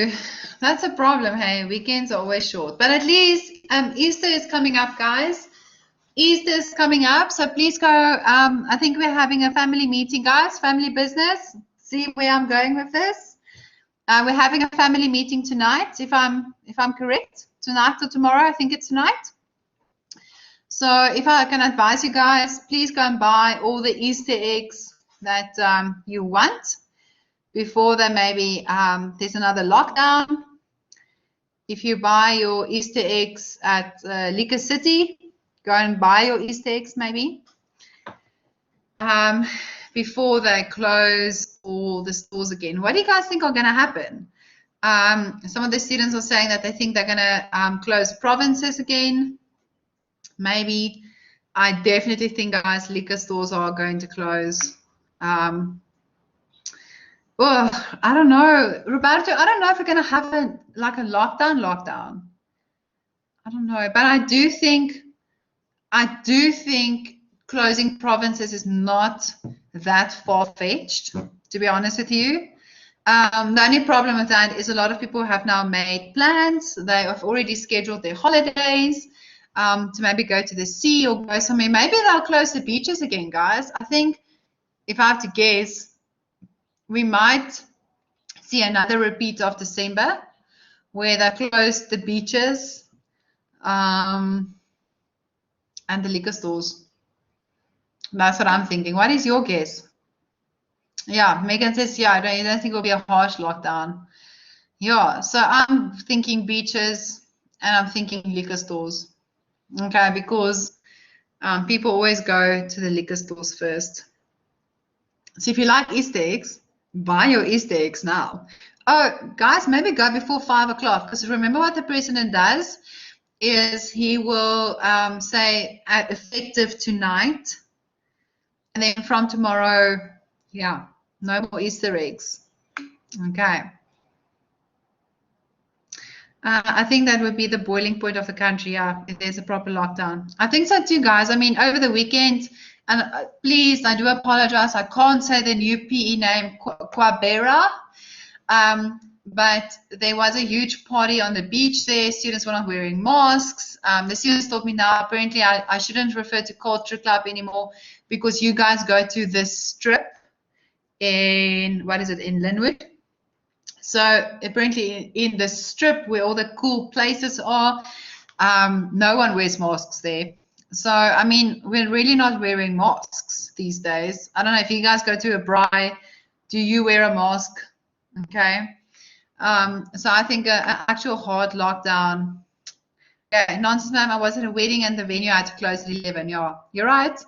Speaker 1: that's a problem. Hey, weekends are always short, but at least Easter is coming up, guys. Easter is coming up, so please go. I think we're having a family meeting, guys. Family business. See where I'm going with this. We're having a family meeting tonight, if I'm correct. Tonight or tomorrow, I think it's tonight. So if I can advise you guys, please go and buy all the Easter eggs that you want before there maybe there's another lockdown. If you buy your Easter eggs at Liquor City, go and buy your Easter eggs maybe before they close all the stores again. What do you guys think are going to happen? Some of the students are saying that they think they're going to close provinces again. Maybe. I definitely think, guys, liquor stores are going to close. Well, I don't know, Roberto. I don't know if we're going to have a lockdown. I don't know, but I do think closing provinces is not that far-fetched, to be honest with you. The only problem with that is a lot of people have now made plans. They have already scheduled their holidays to maybe go to the sea or go somewhere. Maybe they'll close the beaches again, guys. I think, if I have to guess, we might see another repeat of December where they closed the beaches and the liquor stores. That's what I'm thinking. What is your guess? Yeah, Megan says, yeah, I don't think it'll be a harsh lockdown. Yeah, so I'm thinking beaches and I'm thinking liquor stores. Okay, because people always go to the liquor stores first. So if you like Easter eggs, buy your Easter eggs now. Oh, guys, maybe go before 5 o'clock, because remember what the president does is he will say effective tonight, and then from tomorrow, yeah, no more Easter eggs. Okay. I think that would be the boiling point of the country, yeah, if there's a proper lockdown. I think so too, guys. I mean, over the weekend, and please, I do apologize, I can't say the new PE name, Quabera, but there was a huge party on the beach there. Students were not wearing masks. The students told me now, apparently, I shouldn't refer to Culture Club anymore because you guys go to this strip in, what is it, in Linwood? So apparently in the strip where all the cool places are, No one wears masks there. So, I mean, we're really not wearing masks these days. I don't know if you guys go to a braai, do you wear a mask? Okay. So I think an actual hard lockdown. Yeah, nonsense, ma'am. I was at a wedding and the venue had to close at 11. Yeah, you're right.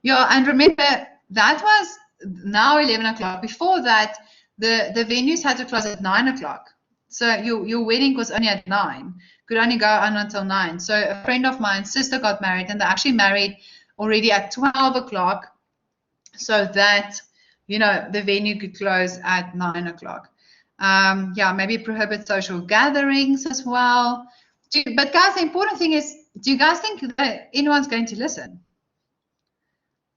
Speaker 1: Yeah, and remember, that was now 11 o'clock. Before that, the venues had to close at 9 o'clock. So your wedding was only at 9. Could only go on until 9. So a friend of mine's sister got married, and they actually married already at 12 o'clock, so that, you know, the venue could close at 9 o'clock. Yeah, maybe prohibit social gatherings as well. But guys, the important thing is, do you guys think that anyone's going to listen?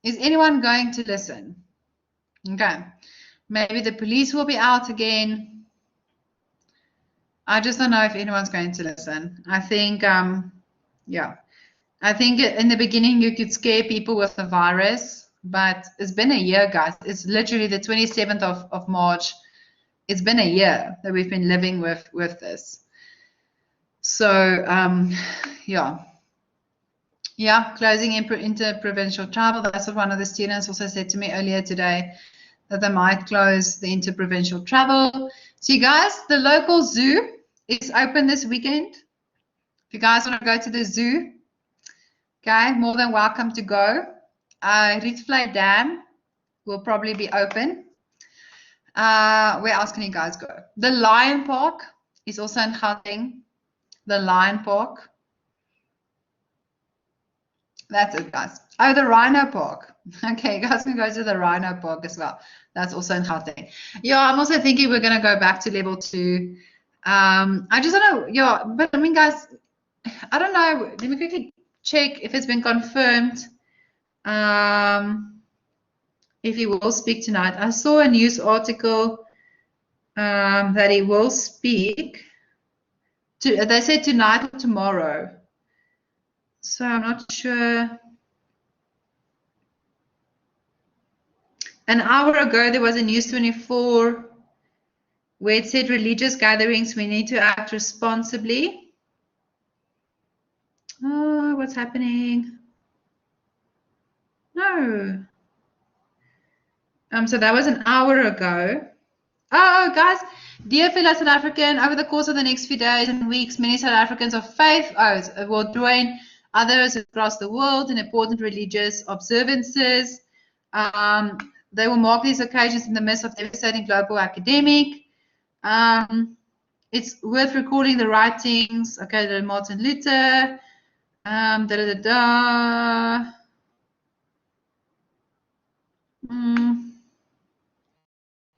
Speaker 1: Is anyone going to listen? Okay. Maybe the police will be out again. I just don't know if anyone's going to listen. I think, yeah. I think in the beginning you could scare people with the virus, but it's been a year, guys. It's literally the 27th of March. It's been a year that we've been living with this. So, yeah. Yeah, closing interprovincial travel. That's what one of the students also said to me earlier today, that they might close the interprovincial travel. So you guys, the local zoo is open this weekend. If you guys want to go to the zoo, okay, more than welcome to go. Rietvlei Dam will probably be open. Where else can you guys go? The Lion Park is also in Gauteng. The Lion Park. That's it, guys. Oh, the Rhino Park. Okay, you guys can go to the Rhino Park as well. That's also in Gauteng. Yeah, I'm also thinking we're going to go back to level 2. I just don't know. Yeah, but I mean, guys, I don't know. Let me quickly check if it's been confirmed. If he will speak tonight. I saw a news article that he will speak. They said tonight or tomorrow. So I'm not sure. An hour ago, there was a News 24 where it said religious gatherings, we need to act responsibly. Oh, what's happening? No. So that was an hour ago. Oh, guys, dear fellow South African, over the course of the next few days and weeks, many South Africans of faith will join others across the world in important religious observances. They will mark these occasions in the midst of devastating global epidemic. It's worth recalling the writings, okay, the Martin Luther,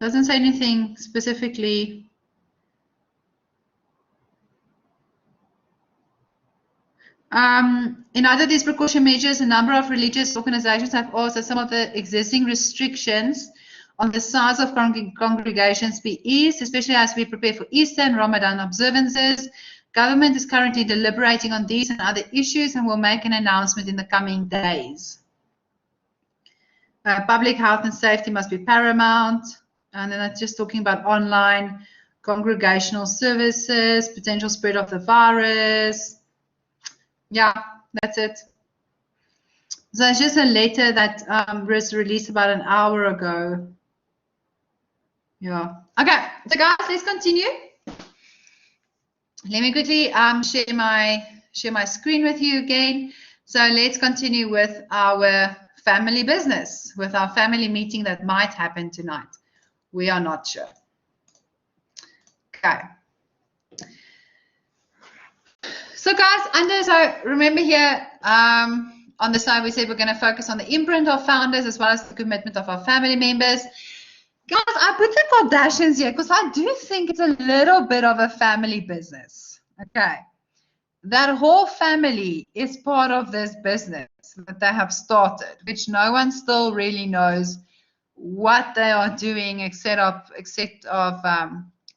Speaker 1: Doesn't say anything specifically. In other these precaution measures, a number of religious organizations have asked that some of the existing restrictions on the size of congregations be eased, especially as we prepare for Easter and Ramadan observances. Government is currently deliberating on these and other issues and will make an announcement in the coming days. Public health and safety must be paramount. And then it's just talking about online congregational services, potential spread of the virus. Yeah, that's it. So it's just a letter that was released about an hour ago. Yeah. Okay, so guys, let's continue. Let me quickly share my screen with you again. So let's continue with our family business, with our family meeting that might happen tonight. We are not sure. Okay. So guys, so remember here on the side we said we're going to focus on the imprint of founders as well as the commitment of our family members. Guys, I put the Kardashians here because I do think it's a little bit of a family business. Okay. That whole family is part of this business that they have started, which no one still really knows what they are doing except of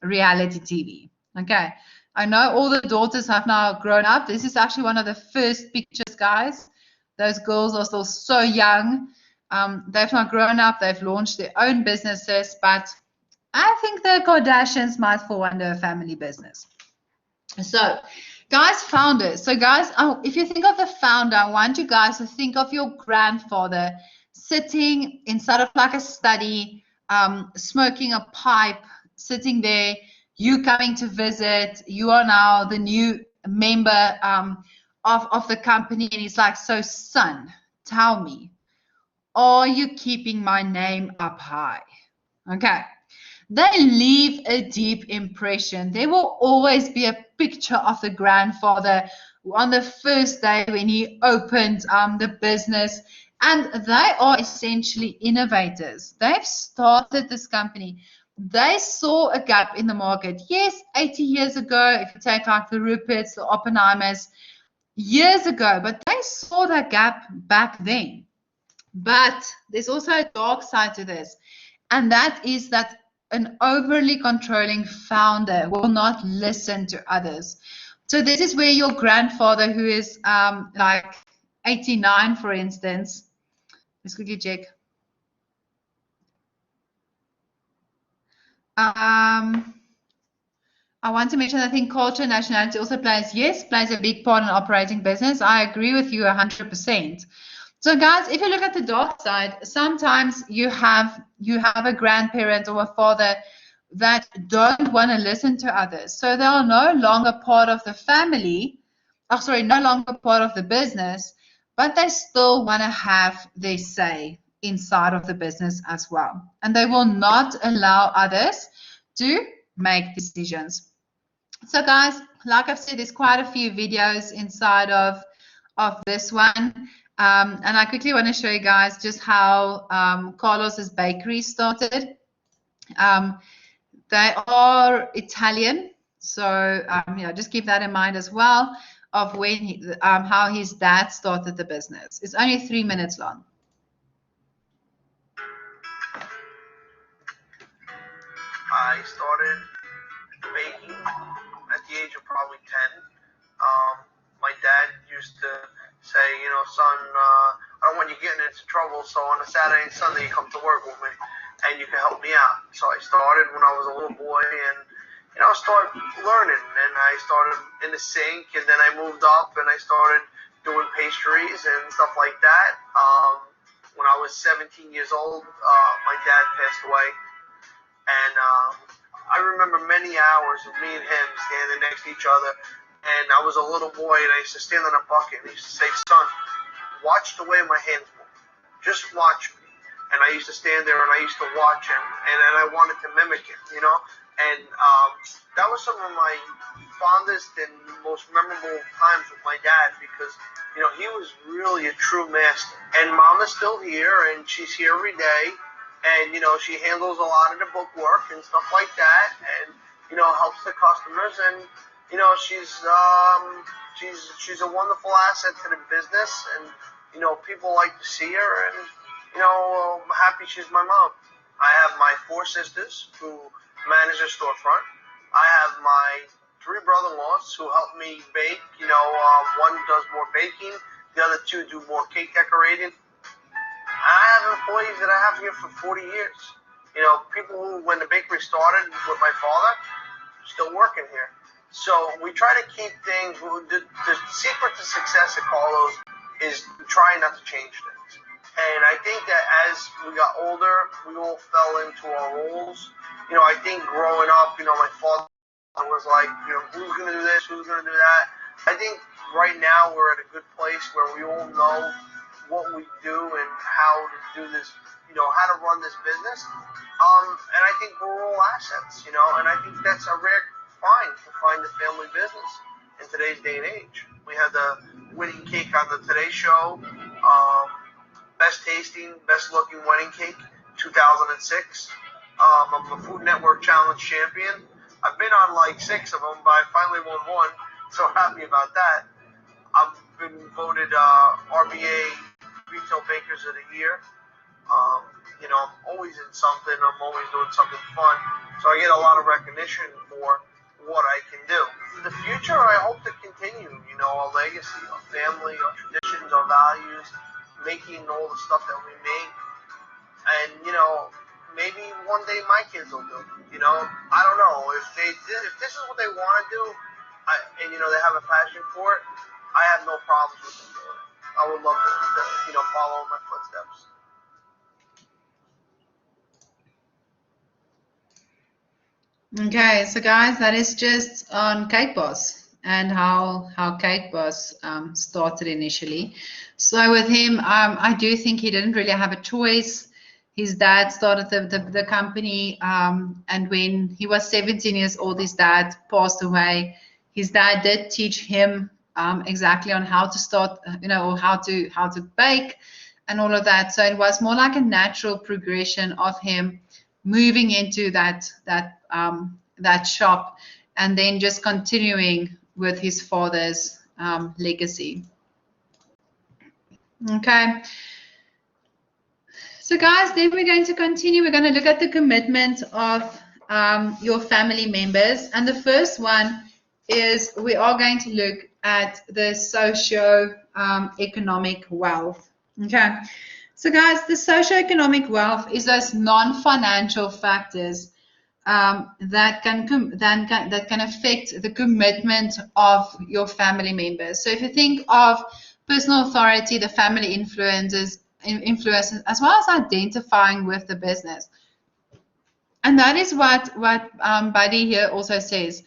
Speaker 1: reality TV. Okay. I know all the daughters have now grown up. This is actually one of the first pictures, guys. Those girls are still so young. They've not grown up. They've launched their own businesses, but I think the Kardashians might fall under a family business. So Guys, founders. So guys, if you think of the founder, I want you guys to think of your grandfather sitting inside of like a study, smoking a pipe, sitting there, you coming to visit, you are now the new member of the company, and he's like, so son, tell me, are you keeping my name up high? Okay. They leave a deep impression. There will always be a picture of the grandfather on the first day when he opened the business. And they are essentially innovators. They've started this company. They saw a gap in the market. Yes, 80 years ago, if you take like the Ruperts, the Oppenheimers, years ago, but they saw that gap back then. But there's also a dark side to this, and that is that an overly controlling founder will not listen to others. So this is where your grandfather, who is like 89, for instance, let's quickly check. I want to mention, I think culture and nationality also plays a big part in operating business. I agree with you 100%. So guys, if you look at the dark side, sometimes you have a grandparent or a father that don't want to listen to others. So they are no longer part of the family, no longer part of the business, but they still want to have their say inside of the business as well. And they will not allow others to make decisions. So guys, like I've said, there's quite a few videos inside of this one. And I quickly want to show you guys just how Carlos's bakery started. They are Italian, so just keep that in mind as well, of when how his dad started the business. It's only 3 minutes long.
Speaker 7: I started baking at the age of probably 10. My dad used to say, son, I don't want you getting into trouble, so on a Saturday and Sunday you come to work with me and you can help me out. So I started when I was a little boy, and started learning, and I started in the sink, and then I moved up and I started doing pastries and stuff like that. When I was 17 years old, my dad passed away, and I remember many hours of me and him standing next to each other. And I was a little boy, and I used to stand on a bucket, and he used to say, son, watch the way my hands move. Just watch me. And I used to stand there, and I used to watch him, and I wanted to mimic him, And that was some of my fondest and most memorable times with my dad, because, he was really a true master. And Mama's still here, and she's here every day. And, she handles a lot of the book work and stuff like that, and, helps the customers. And, she's a wonderful asset to the business, and, people like to see her, and, I'm happy she's my mom. I have my 4 sisters who manage a storefront. I have my 3 brother-in-laws who help me bake. One does more baking, the other 2 do more cake decorating. I have employees that I have here for 40 years. People who, when the bakery started with my father, still working here. So we try to keep things. The secret to success at Carlos is trying not to change things. And I think that as we got older, we all fell into our roles. I think growing up, my father was like, who's going to do this? Who's going to do that? I think right now we're at a good place where we all know what we do and how to do this, how to run this business. And I think we're all assets, and I think that's a rare find to find a family business in today's day and age. We had the winning cake on the Today Show, best tasting, best looking wedding cake, 2006. I'm a Food Network Challenge champion. I've been on like 6 of them, but I finally won 1. So happy about that. I've been voted RBA Retail Bakers of the Year. I'm always in something. I'm always doing something fun. So I get a lot of recognition for what I can do. In the future, I hope to continue, our legacy, our family, our traditions, our values, making all the stuff that we make. And, maybe one day my kids will do it. I don't know. If this is what they want to do, and you know they have a passion for it, I have no problems with them doing it. I would love to you know, follow in my footsteps.
Speaker 1: Okay, so guys, that is just on Cake Boss and how Cake Boss started initially. So with him, I do think he didn't really have a choice. His dad started the company, and when he was 17 years old, his dad passed away. His dad did teach him exactly on how to start, you know, or how to bake and all of that. So it was more like a natural progression of him moving into that shop and then just continuing with his father's legacy. Okay. So guys, then we're going to continue. We're going to look at the commitment of your family members. And the first one is we are going to look at the socio-economic wealth. Okay. So guys, the socioeconomic wealth is those non-financial factors that can affect the commitment of your family members. So if you think of personal authority, the family influences, as well as identifying with the business. And that is what Buddy here also says,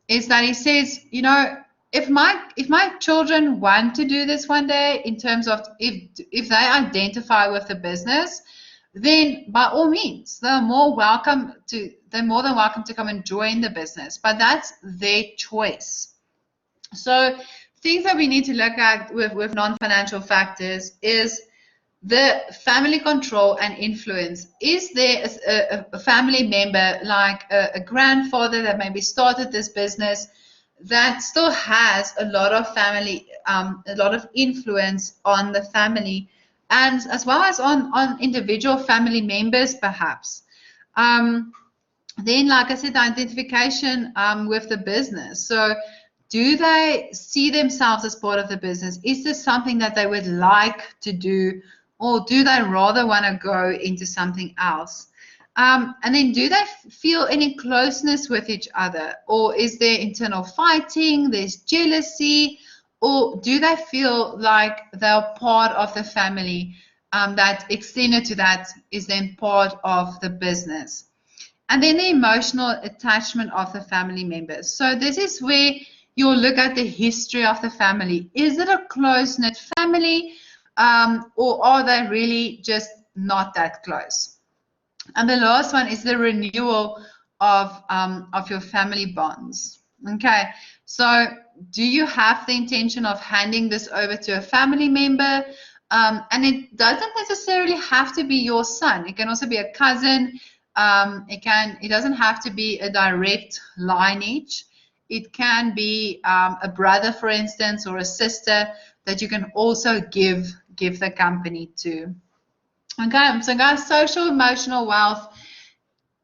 Speaker 1: is that he says, you know, if my children want to do this one day, in terms of if they identify with the business, then by all means, they're more than welcome to come and join the business. But that's their choice. So things that we need to look at with non-financial factors is the family control and influence. Is there a family member, like a grandfather that maybe started this business, that still has a lot of family, a lot of influence on the family, and as well as on individual family members, perhaps. Then, like I said, the identification with the business. So do they see themselves as part of the business? Is this something that they would like to do, or do they rather want to go into something else? And then do they feel any closeness with each other, or is there internal fighting, there's jealousy, or do they feel like they're part of the family, that extended to that is then part of the business? And then the emotional attachment of the family members. So this is where you'll look at the history of the family. Is it a close-knit family, or are they really just not that close? And the last one is the renewal of your family bonds. Okay, so do you have the intention of handing this over to a family member? And it doesn't necessarily have to be your son. It can also be a cousin. It doesn't have to be a direct lineage. It can be a brother, for instance, or a sister that you can also give the company to. Okay, so guys, social emotional wealth,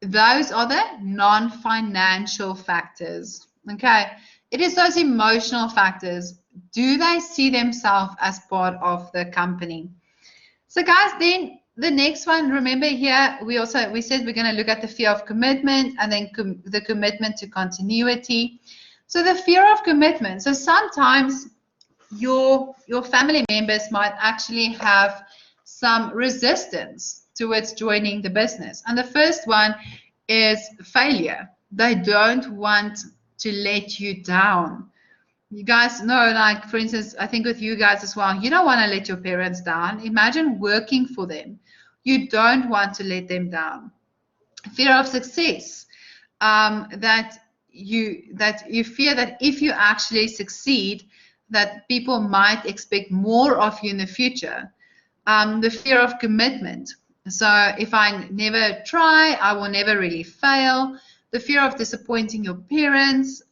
Speaker 1: those are the non-financial factors. Okay, it is those emotional factors. Do they see themselves as part of the company? So guys, then the next one, remember here, we said we're going to look at the fear of commitment, and then the commitment to continuity. So the fear of commitment. So sometimes your family members might actually have some resistance towards joining the business. And the first one is failure. They don't want to let you down. You guys know, like, for instance, I think with you guys as well, you don't want to let your parents down. Imagine working for them. You don't want to let them down. Fear of success, that you fear that if you actually succeed, that people might expect more of you in the future. The fear of commitment. So if I never try, I will never really fail. The fear of disappointing your parents.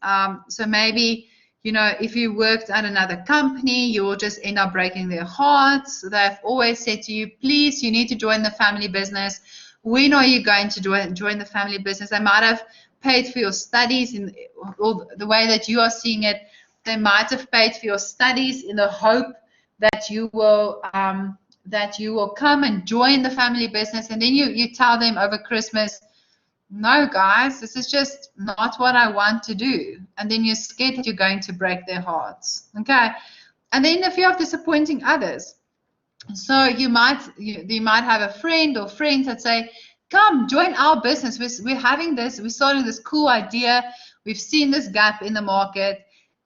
Speaker 1: So maybe, you know, if you worked at another company, you will just end up breaking their hearts. They've always said to you, please, you need to join the family business. When are you going to join the family business? They might have paid for your studies in the way that you are seeing it. They might have paid for your studies in the hope that you will come and join the family business, and then you tell them over Christmas, no, guys, this is just not what I want to do. And then you're scared that you're going to break their hearts. Okay. And then the fear of disappointing others. So you might have a friend or friends that say, come join our business. We're having this, we're starting this cool idea. We've seen this gap in the market.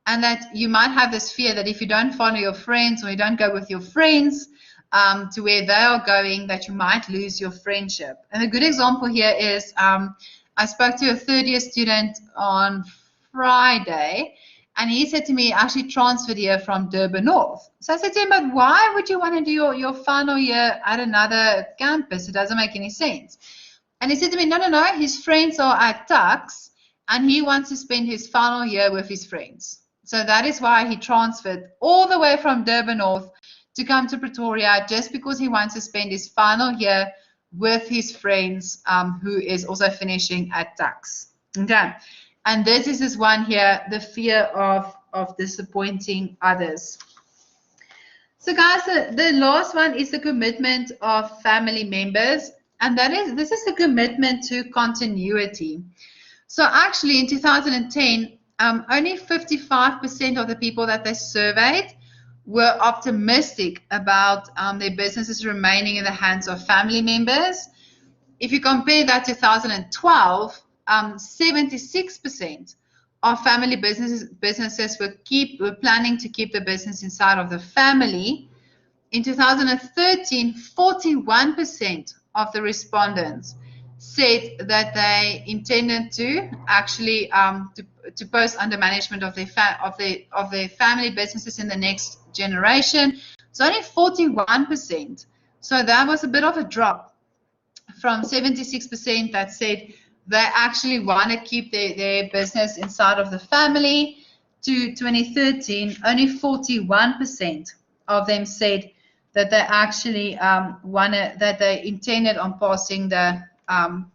Speaker 1: And that you might have this fear that if you don't follow your friends or you don't go with your friends to where they are going, that you might lose your friendship. And a good example here is I spoke to a third-year student on Friday, and he said to me, I actually transferred here from Durban North. So I said to him, but why would you want to do your final year at another campus? It doesn't make any sense. And he said to me, no, his friends are at Tux, and he wants to spend his final year with his friends. So that is why he transferred all the way from Durban North to come to Pretoria, just because he wants to spend his final year with his friends, who is also finishing at Tux. Okay. And this is this one here, the fear of disappointing others. So guys, the last one is the commitment of family members. And this is the commitment to continuity. So actually in 2010, only 55% of the people that they surveyed were optimistic about their businesses remaining in the hands of family members. If you compare that to 2012, 76% of family businesses were planning to keep the business inside of the family. In 2013, 41% of the respondents said that they intended to actually to post under management of their family businesses in the next generation. It's only 41%. So that was a bit of a drop from 76% that said they actually want to keep their business inside of the family to 2013, only 41% of them said that they actually that they intended on passing the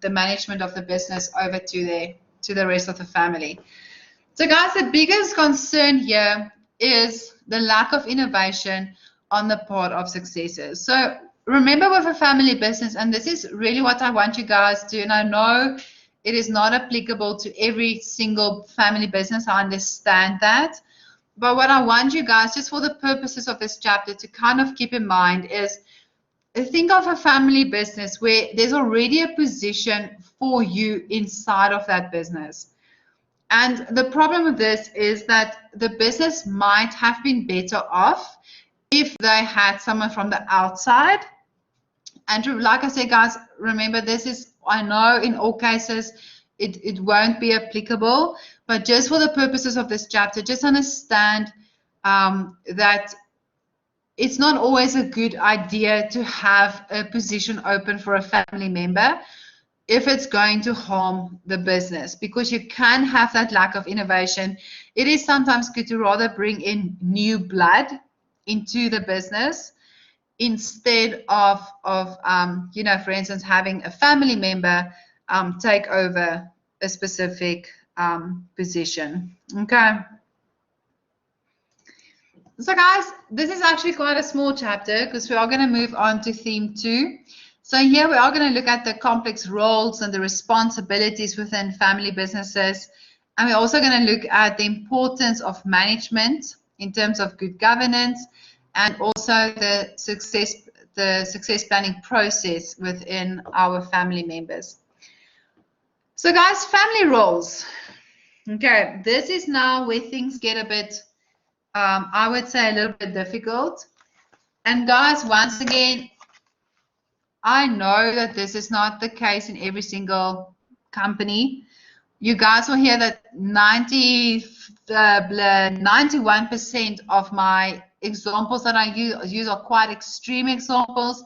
Speaker 1: management of the business over to the rest of the family. So guys, the biggest concern here is the lack of innovation on the part of successors. So remember, with a family business, and this is really what I want you guys to, and I know it is not applicable to every single family business, I understand that. But what I want you guys, just for the purposes of this chapter, to kind of keep in mind is, think of a family business where there's already a position for you inside of that business. And the problem with this is that the business might have been better off if they had someone from the outside. And like I said, guys, remember, this is, I know in all cases it won't be applicable, but just for the purposes of this chapter, just understand that it's not always a good idea to have a position open for a family member if it's going to harm the business, because you can have that lack of innovation. It is sometimes good to rather bring in new blood into the business instead of you know, for instance, having a family member take over a specific position. Okay. So guys, this is actually quite a small chapter because we are going to move on to theme 2. So here we are going to look at the complex roles and the responsibilities within family businesses. And we're also going to look at the importance of management in terms of good governance, and also the success planning process within our family members. So guys, family roles. Okay, this is now where things get a bit, I would say, a little bit difficult. And guys, once again, I know that this is not the case in every single company. You guys will hear that 91% of my examples that I use are quite extreme examples.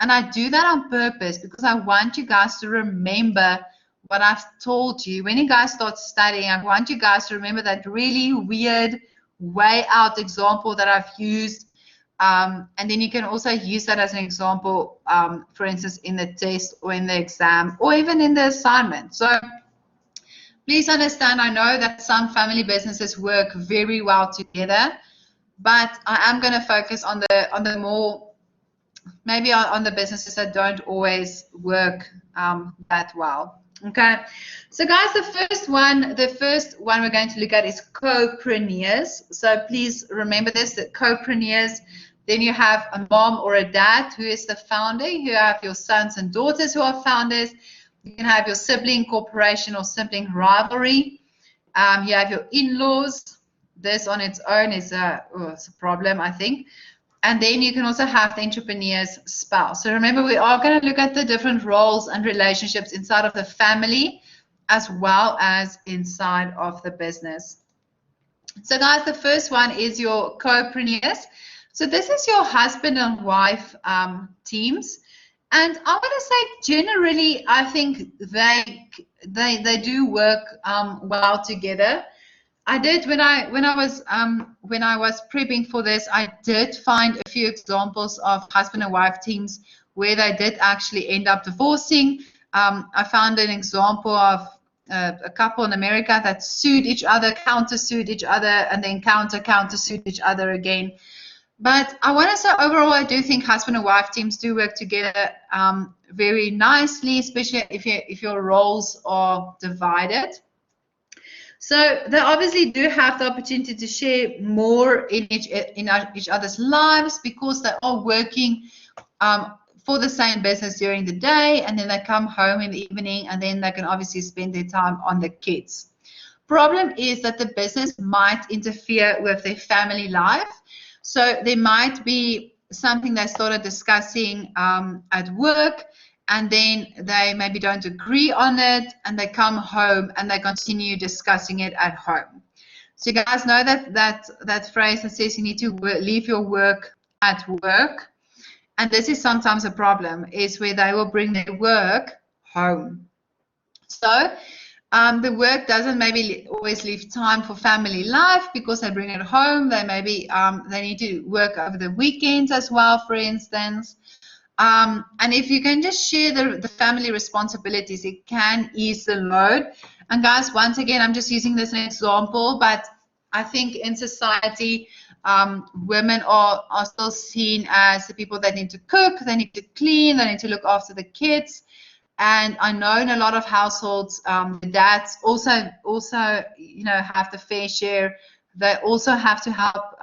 Speaker 1: And I do that on purpose because I want you guys to remember what I've told you. When you guys start studying, I want you guys to remember that really weird, way out example that I've used. And then you can also use that as an example, for instance, in the test or in the exam or even in the assignment. So please understand, I know that some family businesses work very well together, but I am going to focus on the more, maybe on the businesses that don't always work that well. Okay, so guys, the first one we're going to look at is co-preneurs. So please remember this, that co-preneurs, then you have a mom or a dad who is the founder. You have your sons and daughters who are founders. You can have your sibling cooperation or sibling rivalry. You have your in-laws. This on its own is it's a problem, I think. And then you can also have the entrepreneur's spouse. So remember, we are going to look at the different roles and relationships inside of the family as well as inside of the business. So guys, the first one is your co-preneurs. So this is your husband and wife teams. And I want to say generally, I think they do work well together. I did when I was prepping for this, I did find a few examples of husband and wife teams where they did actually end up divorcing. I found an example of a couple in America that sued each other, counter-sued each other, and then counter-sued each other again. But I want to say overall, I do think husband and wife teams do work together very nicely, especially if your roles are divided. So they obviously do have the opportunity to share more in each other's lives because they are working for the same business during the day, and then they come home in the evening, and then they can obviously spend their time on the kids. Problem is that the business might interfere with their family life. So there might be something they started discussing at work, and then they maybe don't agree on it, and they come home and they continue discussing it at home. So you guys know that phrase that says you need to leave your work at work, and this is sometimes a problem, is where they will bring their work home. So the work doesn't maybe always leave time for family life because they bring it home. They maybe they need to work over the weekends as well, for instance. And if you can just share the family responsibilities, it can ease the load. And guys, once again, I'm just using this as an example, but I think in society, women are still seen as the people that need to cook, they need to clean, they need to look after the kids. And I know in a lot of households, the dads also have the fair share. They also have to help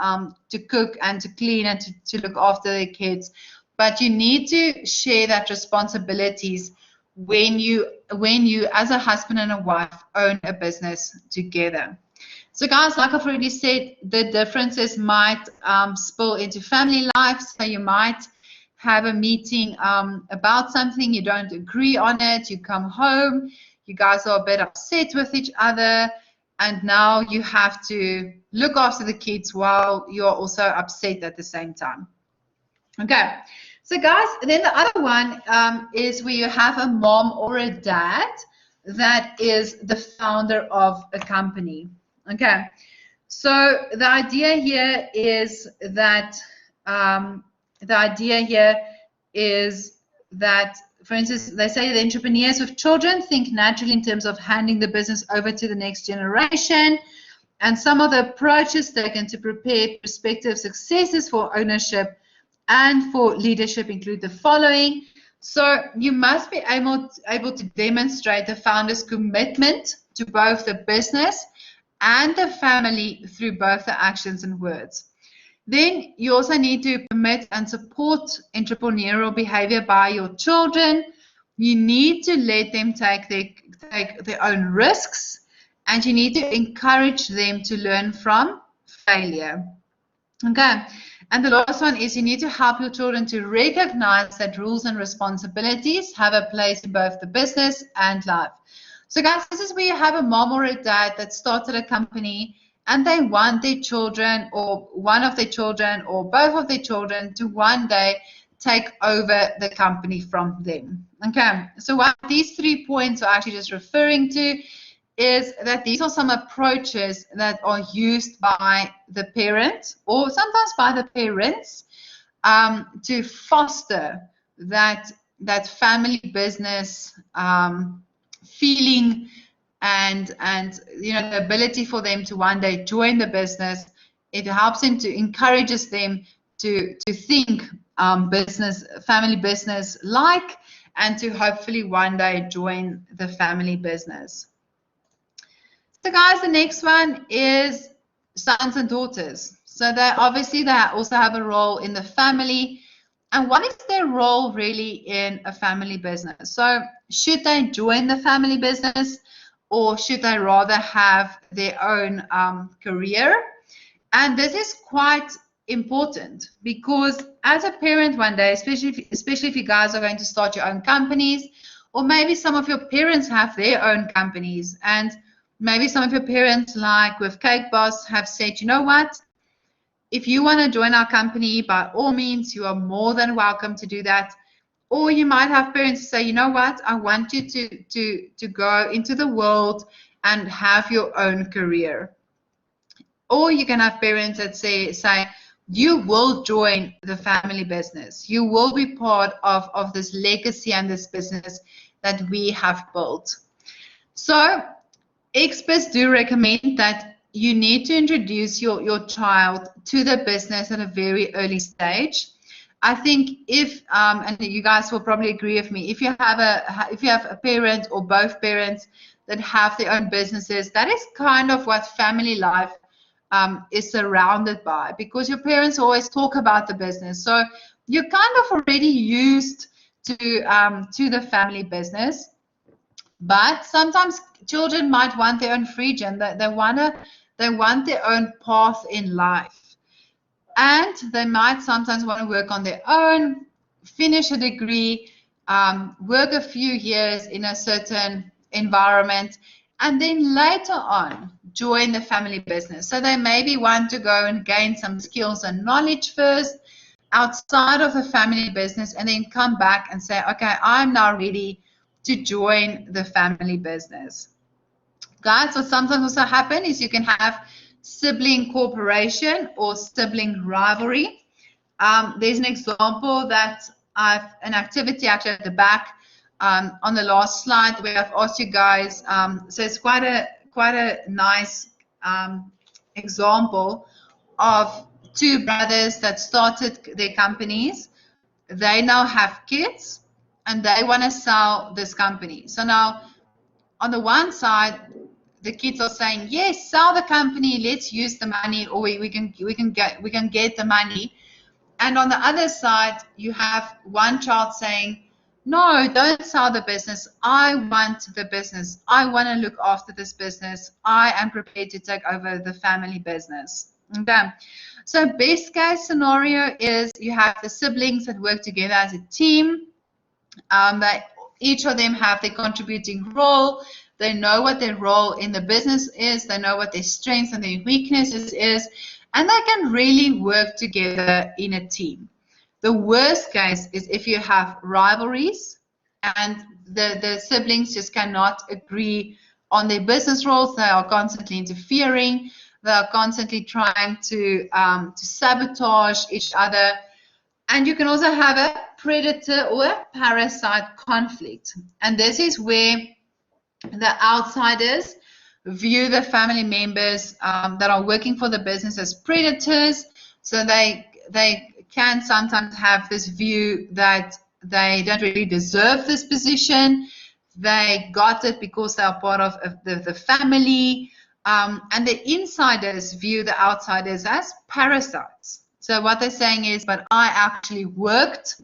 Speaker 1: to cook and to clean and to look after their kids. But you need to share that responsibilities when you as a husband and a wife own a business together. So guys, like I've already said, the differences might spill into family life. So you might have a meeting about something, you don't agree on it, you come home, you guys are a bit upset with each other, and now you have to look after the kids while you're also upset at the same time. Okay, so guys, then the other one is where you have a mom or a dad that is the founder of a company. Okay, so the idea here is that for instance, they say the entrepreneurs with children think naturally in terms of handing the business over to the next generation. And some of the approaches taken to prepare prospective successors for ownership and for leadership include the following. So you must be able to demonstrate the founder's commitment to both the business and the family through both the actions and words. Then you also need to permit and support entrepreneurial behavior by your children. You need to let them take their own risks, and you need to encourage them to learn from failure. Okay, and the last one is you need to help your children to recognize that rules and responsibilities have a place in both the business and life. So guys, this is where you have a mom or a dad that started a company, and they want their children or one of their children or both of their children to one day take over the company from them. Okay, so what these 3 points are actually just referring to is that these are some approaches that are used by the parent or sometimes by the parents to foster that family business feeling and the ability for them to one day join the business. It helps them to encourages them to think family business like, and to hopefully one day join the family business. So guys, the next one is sons and daughters. So they also have a role in the family. And what is their role really in a family business? So should they join the family business, or should they rather have their own career? And this is quite important, because as a parent one day, especially if you guys are going to start your own companies, or maybe some of your parents have their own companies, and maybe some of your parents, like with Cake Boss, have said, you know what? If you want to join our company, by all means, you are more than welcome to do that. Or you might have parents say, you know what? I want you to go into the world and have your own career. Or you can have parents that say you will join the family business. You will be part of this legacy and this business that we have built. So experts do recommend that you need to introduce your child to the business at a very early stage. I think if, and you guys will probably agree with me, if you have a parent or both parents that have their own businesses, that is kind of what family life is surrounded by, because your parents always talk about the business. So you're kind of already used to the family business. But sometimes children might want their own freedom. They want their own path in life, and they might sometimes want to work on their own, finish a degree, work a few years in a certain environment, and then later on join the family business. So they maybe want to go and gain some skills and knowledge first outside of the family business, and then come back and say, okay, I'm now ready to join the family business. Guys, what sometimes also happen is you can have sibling cooperation or sibling rivalry. There's an example that an activity actually at the back on the last slide where I've asked you guys. So it's quite a nice example of two brothers that started their companies. They now have kids, and they want to sell this company. So now, on the one side, the kids are saying, "Yes, sell the company. Let's use the money, or we can get the money." And on the other side, you have one child saying, "No, don't sell the business. I want the business. I want to look after this business. I am prepared to take over the family business." Okay. So best case scenario is you have the siblings that work together as a team. Each of them have their contributing role. They know what their role in the business is. They know what their strengths and their weaknesses is, and they can really work together in a team. The worst case is if you have rivalries and the siblings just cannot agree on their business roles. They are constantly interfering. They are constantly trying to sabotage each other. And you can also have a predator or a parasite conflict. And this is where the outsiders view the family members that are working for the business as predators. So they can sometimes have this view that they don't really deserve this position. They got it because they are part of the family. And the insiders view the outsiders as parasites. So what they're saying is, but I actually worked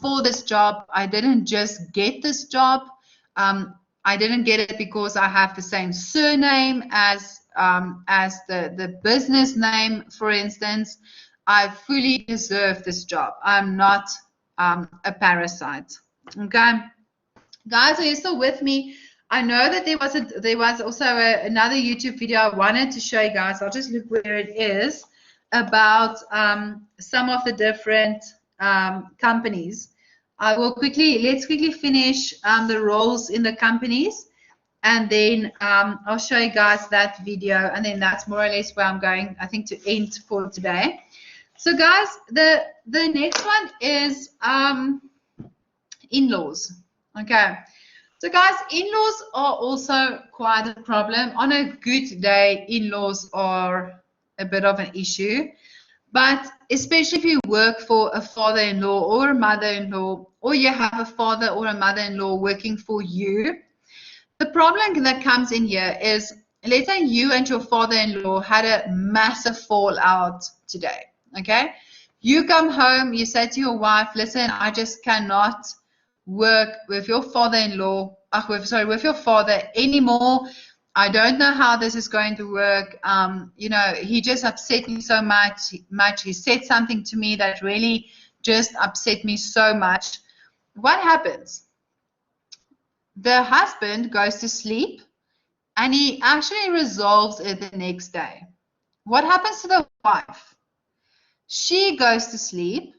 Speaker 1: for this job. I didn't just get this job. I didn't get it because I have the same surname as the business name, for instance. I fully deserve this job. I'm not a parasite. Okay, guys, are you still with me? I know that there was also another YouTube video I wanted to show you guys. I'll just look where it is, about some of the different companies. Let's quickly finish the roles in the companies, and then I'll show you guys that video, and then that's more or less where I'm going, I think, to end for today. So guys, the next one is in-laws. Okay. So guys, in-laws are also quite a problem. On a good day, in-laws are a bit of an issue. But especially if you work for a father-in-law or a mother-in-law, or you have a father or a mother-in-law working for you, the problem that comes in here is, let's say you and your father-in-law had a massive fallout today, okay? You come home, you say to your wife, listen, I just cannot work with your father-in-law, with your father anymore. I don't know how this is going to work. You know, he just upset me so much. He said something to me that really just upset me so much. What happens? The husband goes to sleep and he actually resolves it the next day. What happens to the wife? She goes to sleep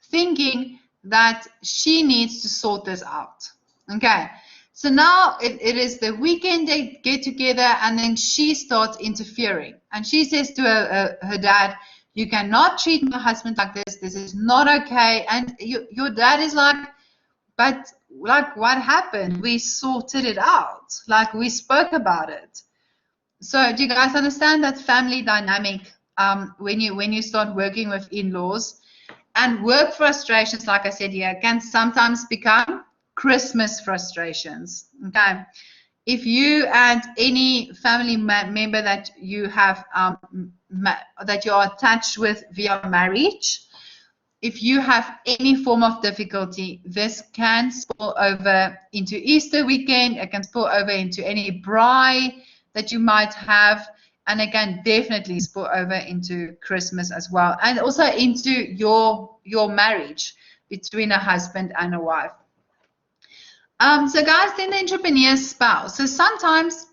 Speaker 1: thinking that she needs to sort this out. Okay, so now it is the weekend, they get together, and then she starts interfering. And she says to her dad, you cannot treat my husband like this. This is not okay. And your dad is like, but like, what happened? We sorted it out. Like, we spoke about it. So do you guys understand that family dynamic when you start working with in-laws? And work frustrations, like I said here, can sometimes become Christmas frustrations. Okay, if you and any family member that you have that you are attached with via marriage, if you have any form of difficulty, this can spill over into Easter weekend. It can spill over into any braai that you might have, and it can definitely spill over into Christmas as well, and also into your marriage between a husband and a wife. So guys, then the entrepreneur's spouse. So sometimes,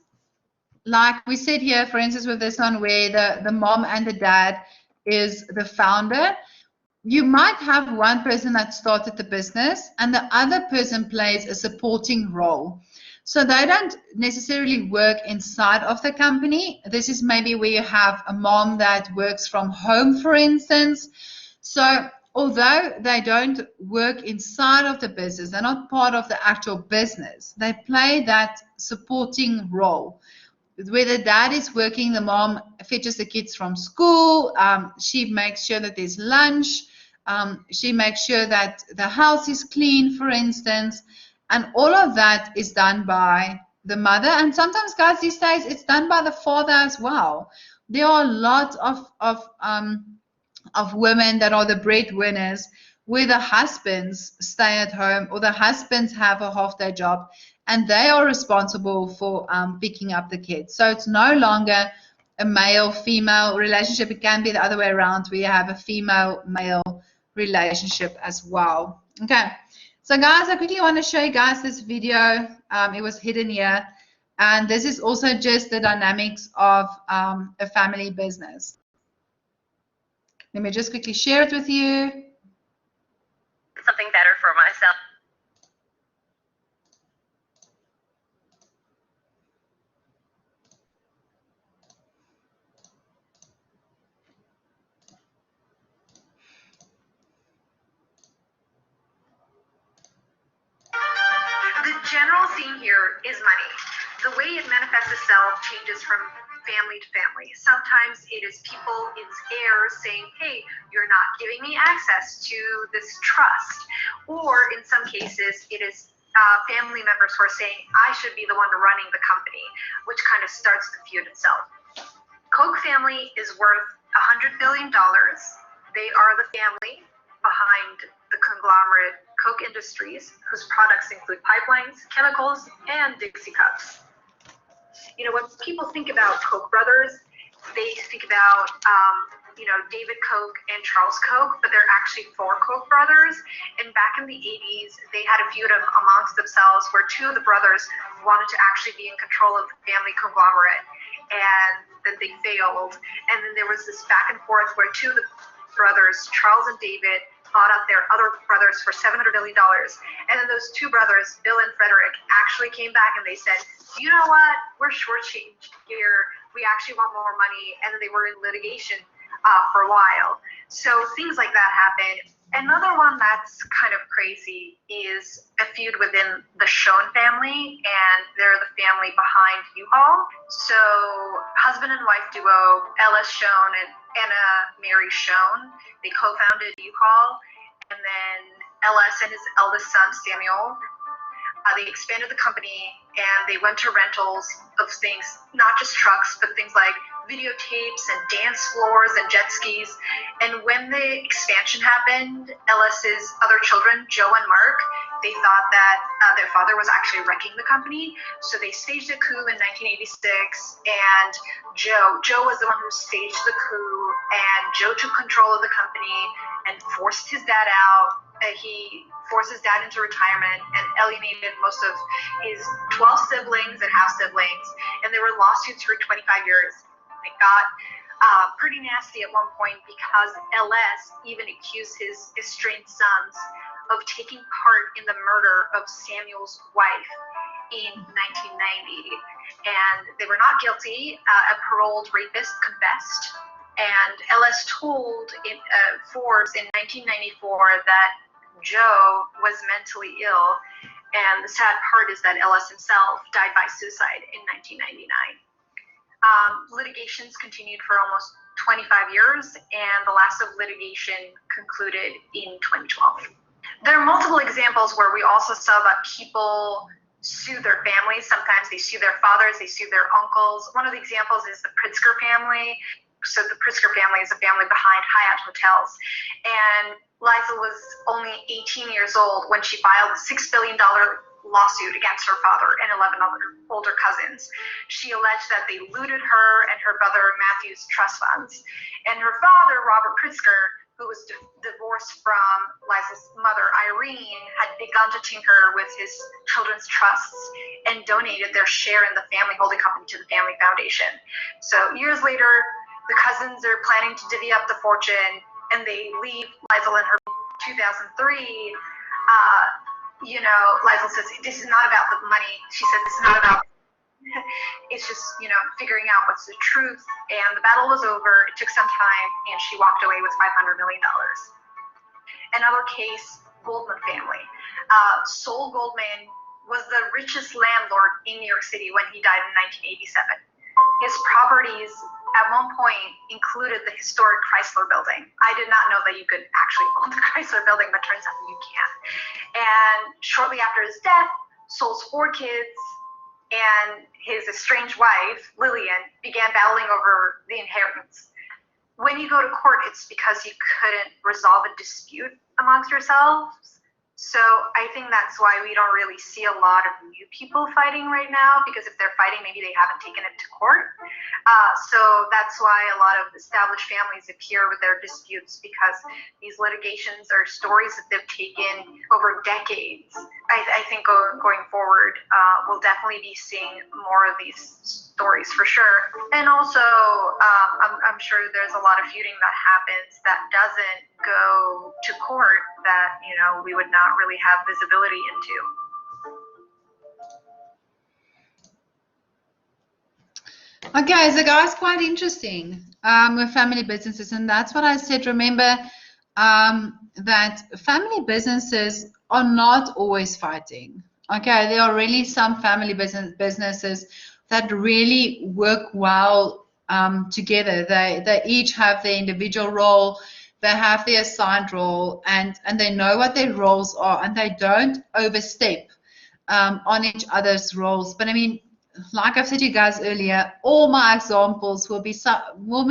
Speaker 1: like we said here, for instance, with this one where the mom and the dad is the founder, you might have one person that started the business and the other person plays a supporting role. So they don't necessarily work inside of the company. This is maybe where you have a mom that works from home, for instance. So although they don't work inside of the business, they're not part of the actual business, they play that supporting role. Where the dad is working, the mom fetches the kids from school. She makes sure that there's lunch. She makes sure that the house is clean, for instance. And all of that is done by the mother. And sometimes, guys, these days, it's done by the father as well. There are a lot of women that are the breadwinners, where the husbands stay at home or the husbands have a half-day job, and they are responsible for picking up the kids. So it's no longer a male-female relationship. It can be the other way around, where you have a female-male relationship as well. Okay, so guys, I quickly want to show you guys this video. It was hidden here, and this is also just the dynamics of a family business. Let me just quickly share it with you.
Speaker 2: Something better for myself. The general theme here is money. The way it manifests itself changes from family to family. Sometimes it is people, it's heirs saying, hey, you're not giving me access to this trust. Or in some cases, it is family members who are saying, I should be the one running the company, which kind of starts the feud itself. Koch family is worth $100 billion. They are the family behind the conglomerate Koch Industries, whose products include pipelines, chemicals, and Dixie cups. You know, when people think about Koch brothers, they think about, David Koch and Charles Koch, but they're actually four Koch brothers. And back in the 80s, they had a feud amongst themselves where two of the brothers wanted to actually be in control of the family conglomerate, and then they failed. And then there was this back and forth where two of the brothers, Charles and David, bought up their other brothers for $700 million. And then those two brothers, Bill and Frederick, actually came back and they said, you know what, we're shortchanged here. We actually want more money. And then they were in litigation for a while. So things like that happen. Another one that's kind of crazy is a feud within the Schoen family, and they're the family behind U-Haul. So husband and wife duo, Ellis Schoen Anna Mary Schoen. They co-founded U-Haul, and then LS and his eldest son, Samuel, they expanded the company, and they went to rentals of things, not just trucks, but things like videotapes and dance floors and jet skis. And when the expansion happened, LS's other children, Joe and Mark, they thought that their father was actually wrecking the company. So they staged a coup in 1986, and Joe was the one who staged the coup, and Joe took control of the company and forced his dad out. He forced his dad into retirement and alienated most of his 12 siblings and half-siblings, and there were lawsuits for 25 years. It got pretty nasty at one point because LS even accused his estranged sons of taking part in the murder of Samuel's wife in 1990, and they were not guilty. A paroled rapist confessed, and LS told Forbes in 1994 that Joe was mentally ill, and the sad part is that LS himself died by suicide in 1999. Litigations continued for almost 25 years, and the last of litigation concluded in 2012. There are multiple examples where we also saw that people sue their families. Sometimes they sue their fathers, they sue their uncles. One of the examples is the Pritzker family. So the Pritzker family is a family behind Hyatt Hotels, and Liza was only 18 years old when she filed a $6 billion lawsuit against her father and 11 other older cousins. She alleged that they looted her and her brother Matthew's trust funds. And her father, Robert Pritzker, who was divorced from Liza's mother, Irene, had begun to tinker with his children's trusts and donated their share in the family holding company to the family foundation. So years later, the cousins are planning to divvy up the fortune, and they leave Liza in her 2003. Liza says, this is not about the money. She said, this is not about, it's just, figuring out what's the truth. And the battle was over. It took some time, and she walked away with $500 million. Another case, Goldman family. Sol Goldman was the richest landlord in New York City when he died in 1987. His properties at one point included the historic Chrysler building. I did not know that you could actually own the Chrysler building, but turns out you can. And shortly after his death, Sol's 4 kids and his estranged wife, Lillian, began battling over the inheritance. When you go to court, it's because you couldn't resolve a dispute amongst yourselves. So I think that's why we don't really see a lot of new people fighting right now, because if they're fighting, maybe they haven't taken it to court. So that's why a lot of established families appear with their disputes, because these litigations are stories that they've taken over decades. I think going forward, we'll definitely be seeing more of these stories for sure. And also, I'm sure there's a lot of feuding that happens that doesn't go to court that, we would not really have visibility into.
Speaker 1: Okay, so guys, quite interesting with family businesses, and that's what I said. Remember that family businesses are not always fighting. Okay, there are really some family businesses that really work well together. They each have their individual role. They have their assigned role, and they know what their roles are, and they don't overstep on each other's roles. But I mean, like I've said to you guys earlier, all my examples will be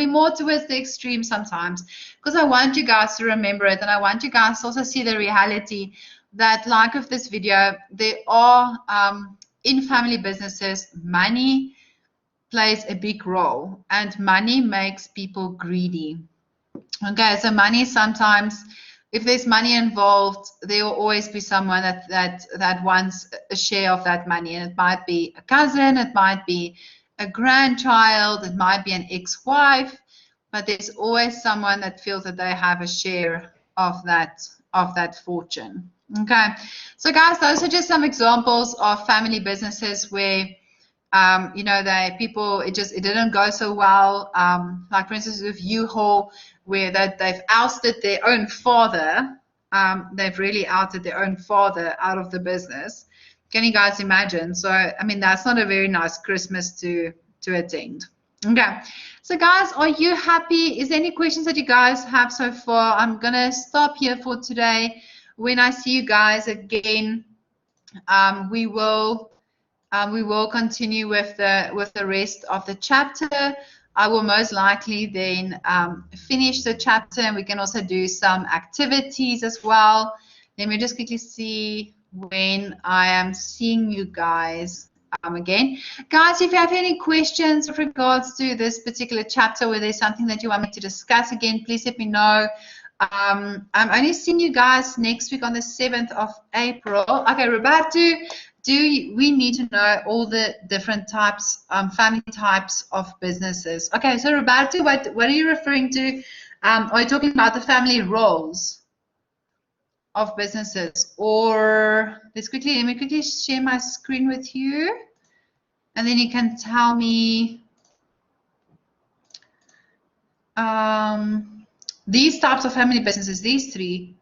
Speaker 1: more towards the extreme sometimes, because I want you guys to remember it, and I want you guys to also see the reality that, like with this video, there are in family businesses, money plays a big role, and money makes people greedy. Okay, so money sometimes, if there's money involved, there will always be someone that wants a share of that money, and it might be a cousin, it might be a grandchild, it might be an ex-wife, but there's always someone that feels that they have a share of that fortune. Okay, so guys, those are just some examples of family businesses where it didn't go so well. Like for instance with U-Haul, where they've ousted their own father. They've really outed their own father out of the business. Can you guys imagine? So I mean, that's not a very nice Christmas to attend. Okay, So guys, are you happy? Is there any questions that you guys have so far? I'm gonna stop here for today. When I see you guys again, we will continue with the rest of the chapter. I will most likely then finish the chapter, and we can also do some activities as well. Let me just quickly see when I am seeing you guys again. Guys, if you have any questions with regards to this particular chapter, or there's something that you want me to discuss again, please let me know. I'm only seeing you guys next week on the 7th of April. Okay, Roberto, we need to know all the different types, family types of businesses? Okay, so Roberto, what are you referring to? Are you talking about the family roles of businesses? Or let me quickly share my screen with you, and then you can tell me these types of family businesses, these three.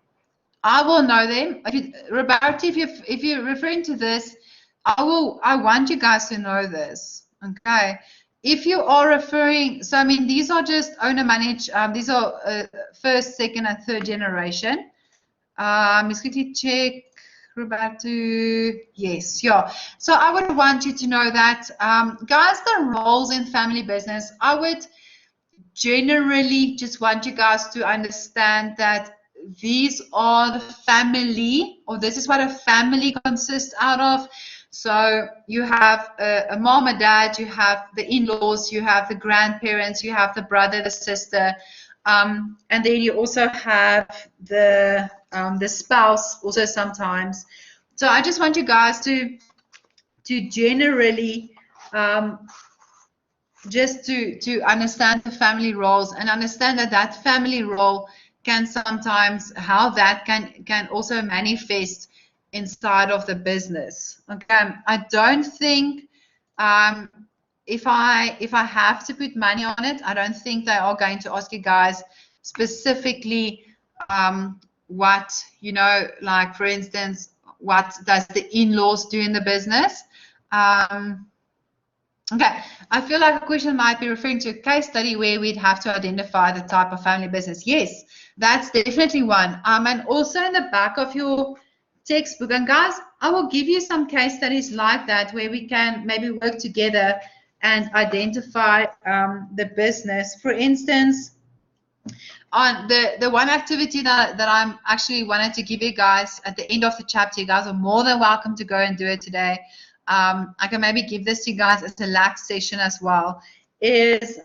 Speaker 1: I will know them. Roberto, if you're referring to this, I want you guys to know this. Okay. If you are referring, so I mean, these are just owner managed. These are first, second, and third generation. Let's quickly check, Roberto. Yes, yeah. So I would want you to know that, guys, the roles in family business, I would generally just want you guys to understand that these are the family, or this is what a family consists out of. So you have a mom, a dad, you have the in-laws, you have the grandparents, you have the brother, the sister, and then you also have the spouse also sometimes. So I just want you guys to generally just to understand the family roles, and understand that family role can sometimes, how that can also manifest inside of the business. Okay, I don't think if I have to put money on it, I don't think they are going to ask you guys specifically what, like for instance, what does the in-laws do in the business. Okay, I feel like a question might be referring to a case study where we'd have to identify the type of family business. Yes, that's definitely one. And also in the back of your textbook, and guys, I will give you some case studies like that where we can maybe work together and identify the business. For instance, on the one activity that I'm actually wanted to give you guys at the end of the chapter, you guys are more than welcome to go and do it today. I can maybe give this to you guys as a lax session as well, is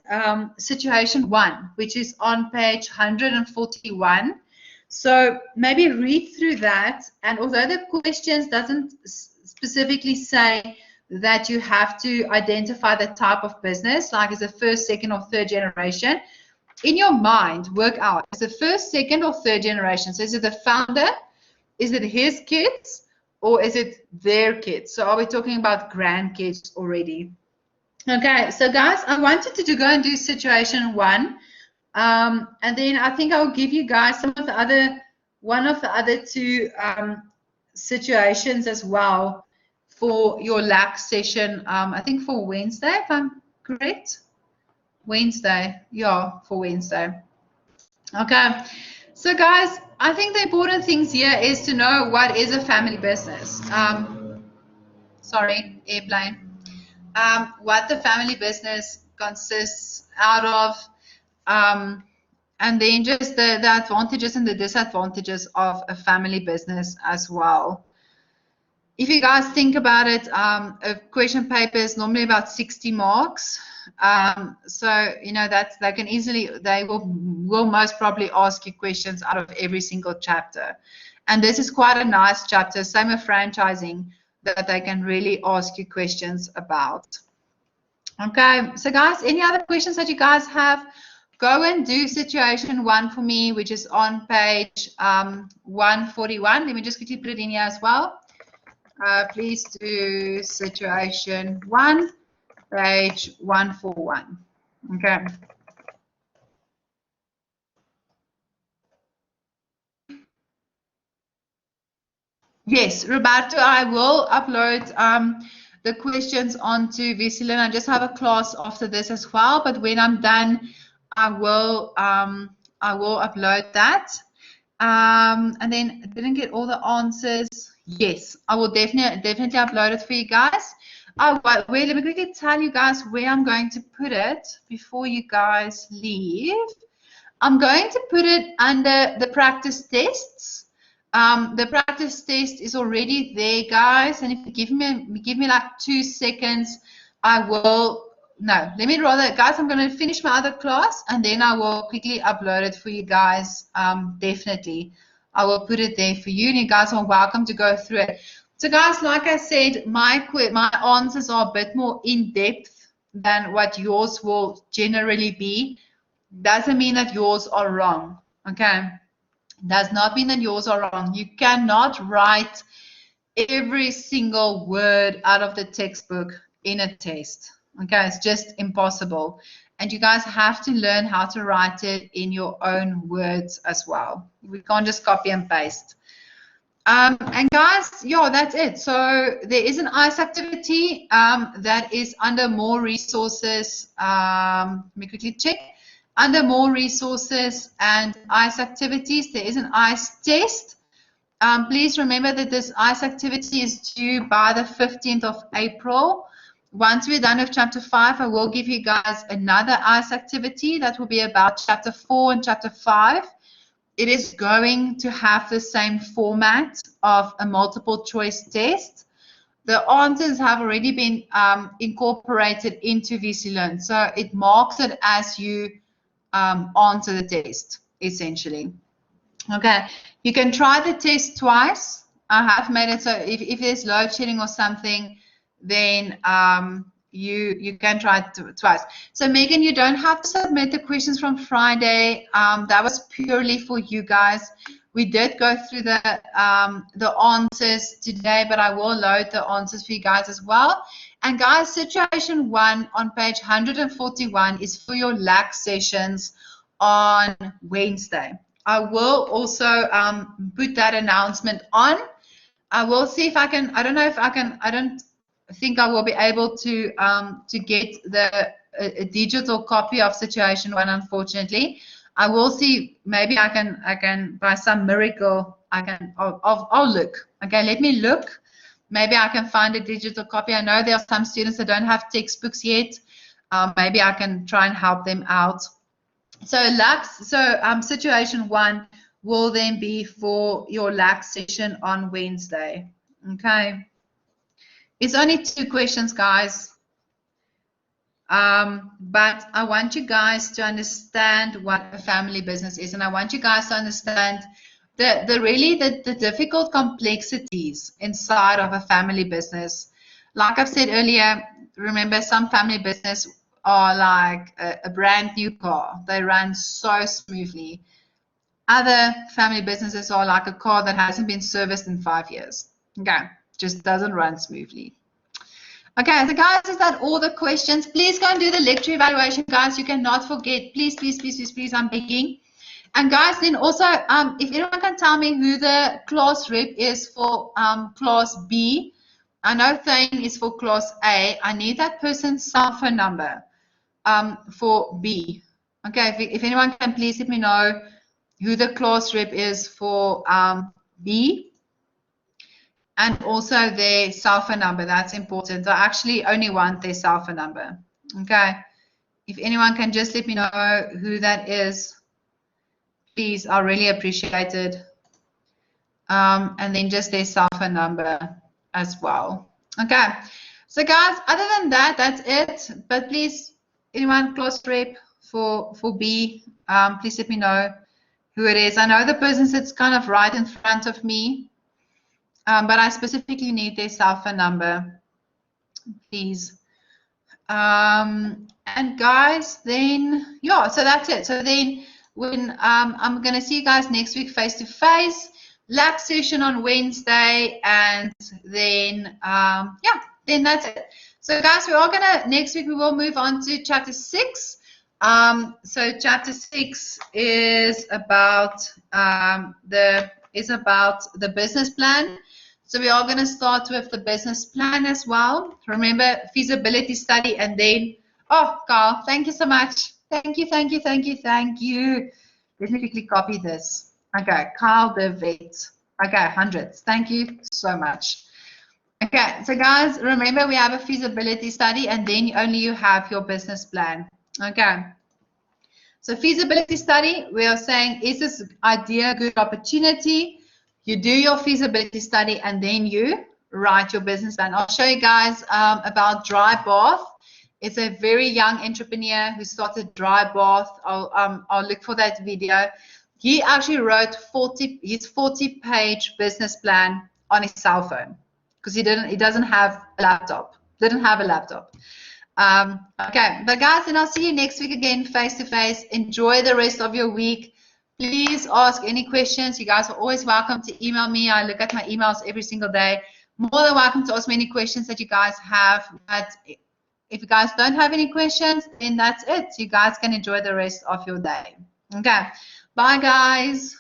Speaker 1: situation 1, which is on page 141. So maybe read through that, and although the questions doesn't specifically say that you have to identify the type of business, like is it first, second, or third generation, in your mind, work out, is it first, second, or third generation? So is it the founder? Is it his kids? Or is it their kids? So are we talking about grandkids already? Okay, so guys, I wanted to go and do situation 1. And then I think I'll give you guys one of the other 2 situations as well for your lax session. I think for Wednesday, if I'm correct. Wednesday, yeah, for Wednesday. Okay, so guys, I think the important things here is to know what is a family business. Sorry, airplane. What the family business consists out of, and then just the advantages and the disadvantages of a family business as well. If you guys think about it, a question paper is normally about 60 marks. So that they will most probably ask you questions out of every single chapter, and this is quite a nice chapter, same with franchising, that they can really ask you questions about. Okay, so guys, any other questions that you guys have? Go and do situation 1 for me, which is on page 141. Let me just quickly put it in here as well. Please do situation 1, page 141. Okay. Yes, Roberto, I will upload the questions onto VisiLearn. I just have a class after this as well, but when I'm done, I will upload that. And then I didn't get all the answers. Yes, I will definitely upload it for you guys. Wait, let me quickly tell you guys where I'm going to put it before you guys leave. I'm going to put it under the practice tests. The practice test is already there, guys. And if you give me like 2 seconds, I will. No, let me rather, guys. I'm going to finish my other class and then I will quickly upload it for you guys. Definitely, I will put it there for you, and you guys are welcome to go through it. So, guys, like I said, my answers are a bit more in depth than what yours will generally be. Doesn't mean that yours are wrong, okay? Does not mean that yours are wrong. You cannot write every single word out of the textbook in a test, okay? It's just impossible. And you guys have to learn how to write it in your own words as well. We can't just copy and paste. And guys, yeah, that's it. So there is an ICE activity that is under more resources. Let me quickly check. Under more resources and ICE activities, there is an ICE test. Please remember that this ICE activity is due by the 15th of April. Once we're done with chapter 5, I will give you guys another ICE activity that will be about chapter 4 and chapter 5. It is going to have the same format of a multiple choice test. The answers have already been incorporated into VisiLearn. So it marks it as you answer the test, essentially. Okay, you can try the test twice. I have made it so if there's load shedding or something, then you can try it twice. So Megan, you don't have to submit the questions from Friday. That was purely for you guys. We did go through the answers today, but I will load the answers for you guys as well. And guys, situation 1 on page 141 is for your LAC sessions on Wednesday. I will also put that announcement on. I will see if I can. I don't know if I can. I don't think I will be able to get a digital copy of situation 1. Unfortunately, I will see. Maybe I can by some miracle. I'll look. Okay, let me look. Maybe I can find a digital copy. I know there are some students that don't have textbooks yet. Maybe I can try and help them out. So situation 1 will then be for your LAC session on Wednesday. Okay. It's only 2 questions, guys. But I want you guys to understand what a family business is, and I want you guys to understand the difficult complexities inside of a family business. Like I've said earlier, remember, some family business are like a brand new car. They run so smoothly. Other family businesses are like a car that hasn't been serviced in 5 years. Okay, just doesn't run smoothly. Okay, so guys, is that all the questions? Please go and do the lecture evaluation, guys. You cannot forget. Please, please, please, please, please, I'm begging. And guys, then also, if anyone can tell me who the class rep is for class B. I know Thane is for class A. I need that person's cell phone number for B. Okay, if anyone can please let me know who the class rep is for B. And also their cell phone number. That's important. I actually only want their cell phone number. Okay. If anyone can just let me know who that is, please, I'll really appreciate it. And then just their cell phone number as well. Okay. So guys, other than that, that's it. But please, anyone class rep for B, please let me know who it is. I know the person sits kind of right in front of me. But I specifically need their cell phone number, please. And guys, then, yeah, so that's it. So then when I'm going to see you guys next week face-to-face, LAC session on Wednesday, and then, yeah, then that's it. So guys, we are going to, next week we will move on to chapter 6. So chapter 6 is about the business plan. So we are going to start with the business plan as well. Remember, feasibility study, and then, oh, Carl, thank you so much. Thank you, thank you, thank you, thank you. Let me quickly copy this. Okay, Carl the vet. Okay, hundreds. Thank you so much. Okay, so guys, remember we have a feasibility study, and then only you have your business plan. Okay. So feasibility study, we are saying, is this idea a good opportunity? You do your feasibility study, and then you write your business plan. I'll show you guys about Dry Bath. It's a very young entrepreneur who started Dry Bath. I'll look for that video. He actually wrote his 40-page business plan on his cell phone because he doesn't have a laptop. Didn't have a laptop. Okay, but guys, and I'll see you next week again, face to face. Enjoy the rest of your week. Please ask any questions. You guys are always welcome to email me. I look at my emails every single day. More than welcome to ask me any questions that you guys have. But if you guys don't have any questions, then that's it. You guys can enjoy the rest of your day. Okay, bye guys.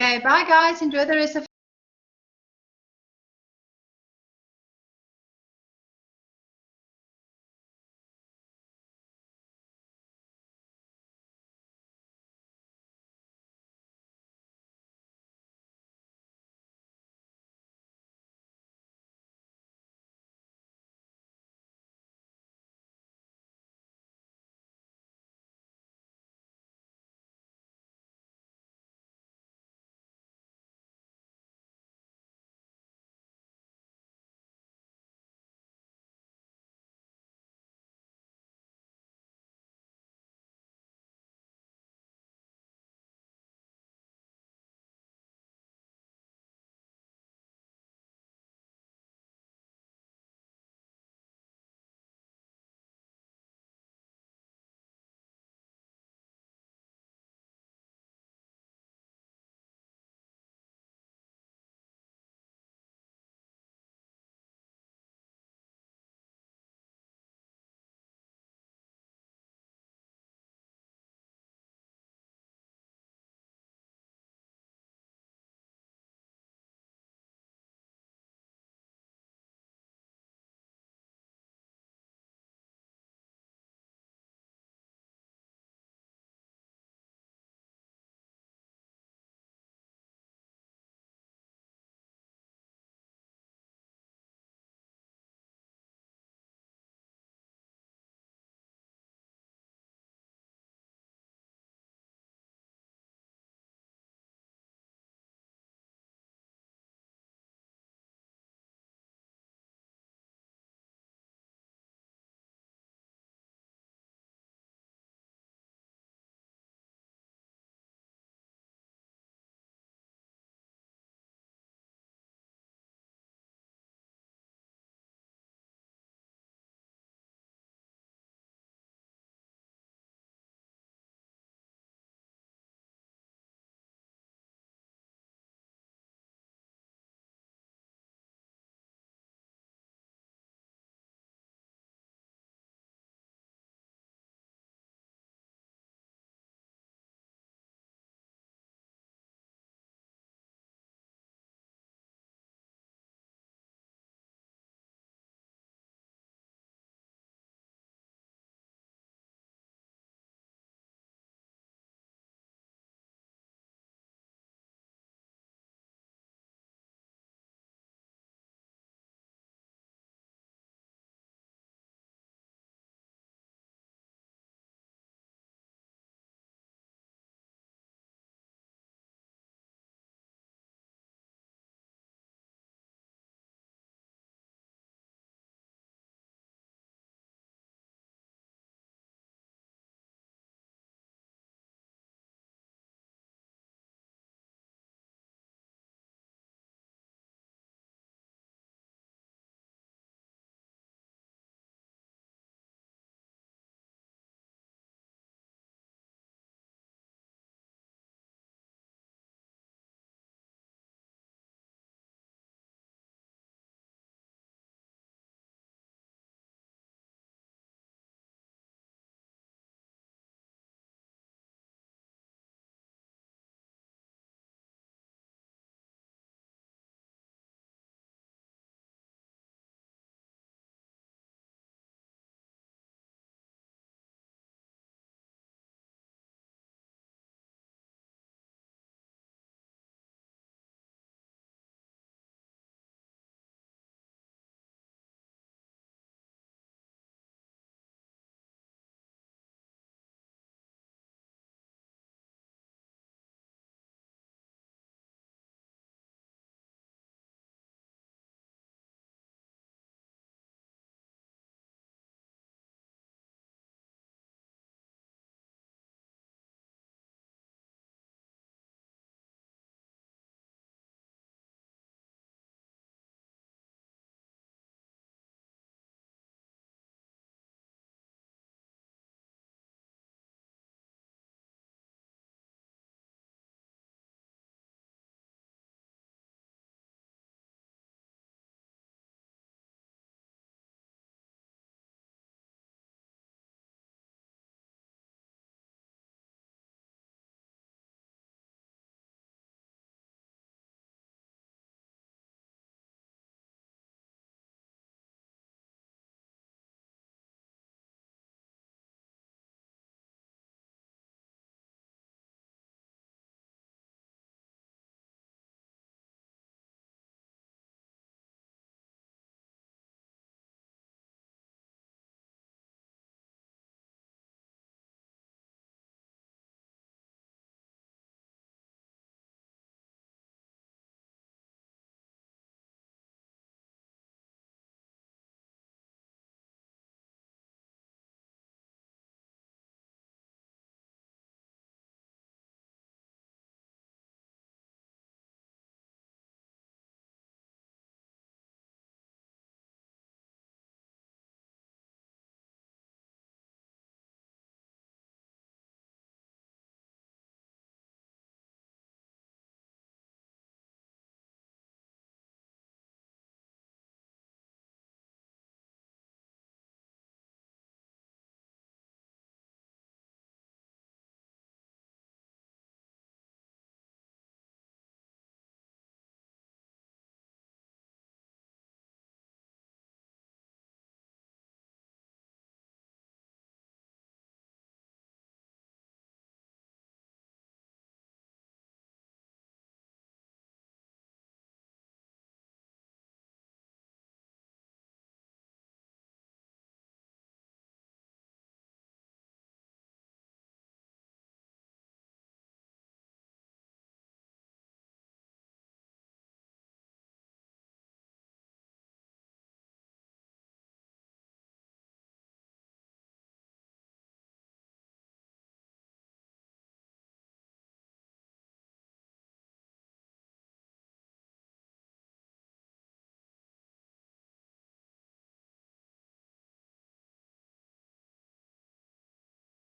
Speaker 1: Okay, bye guys. Enjoy the rest of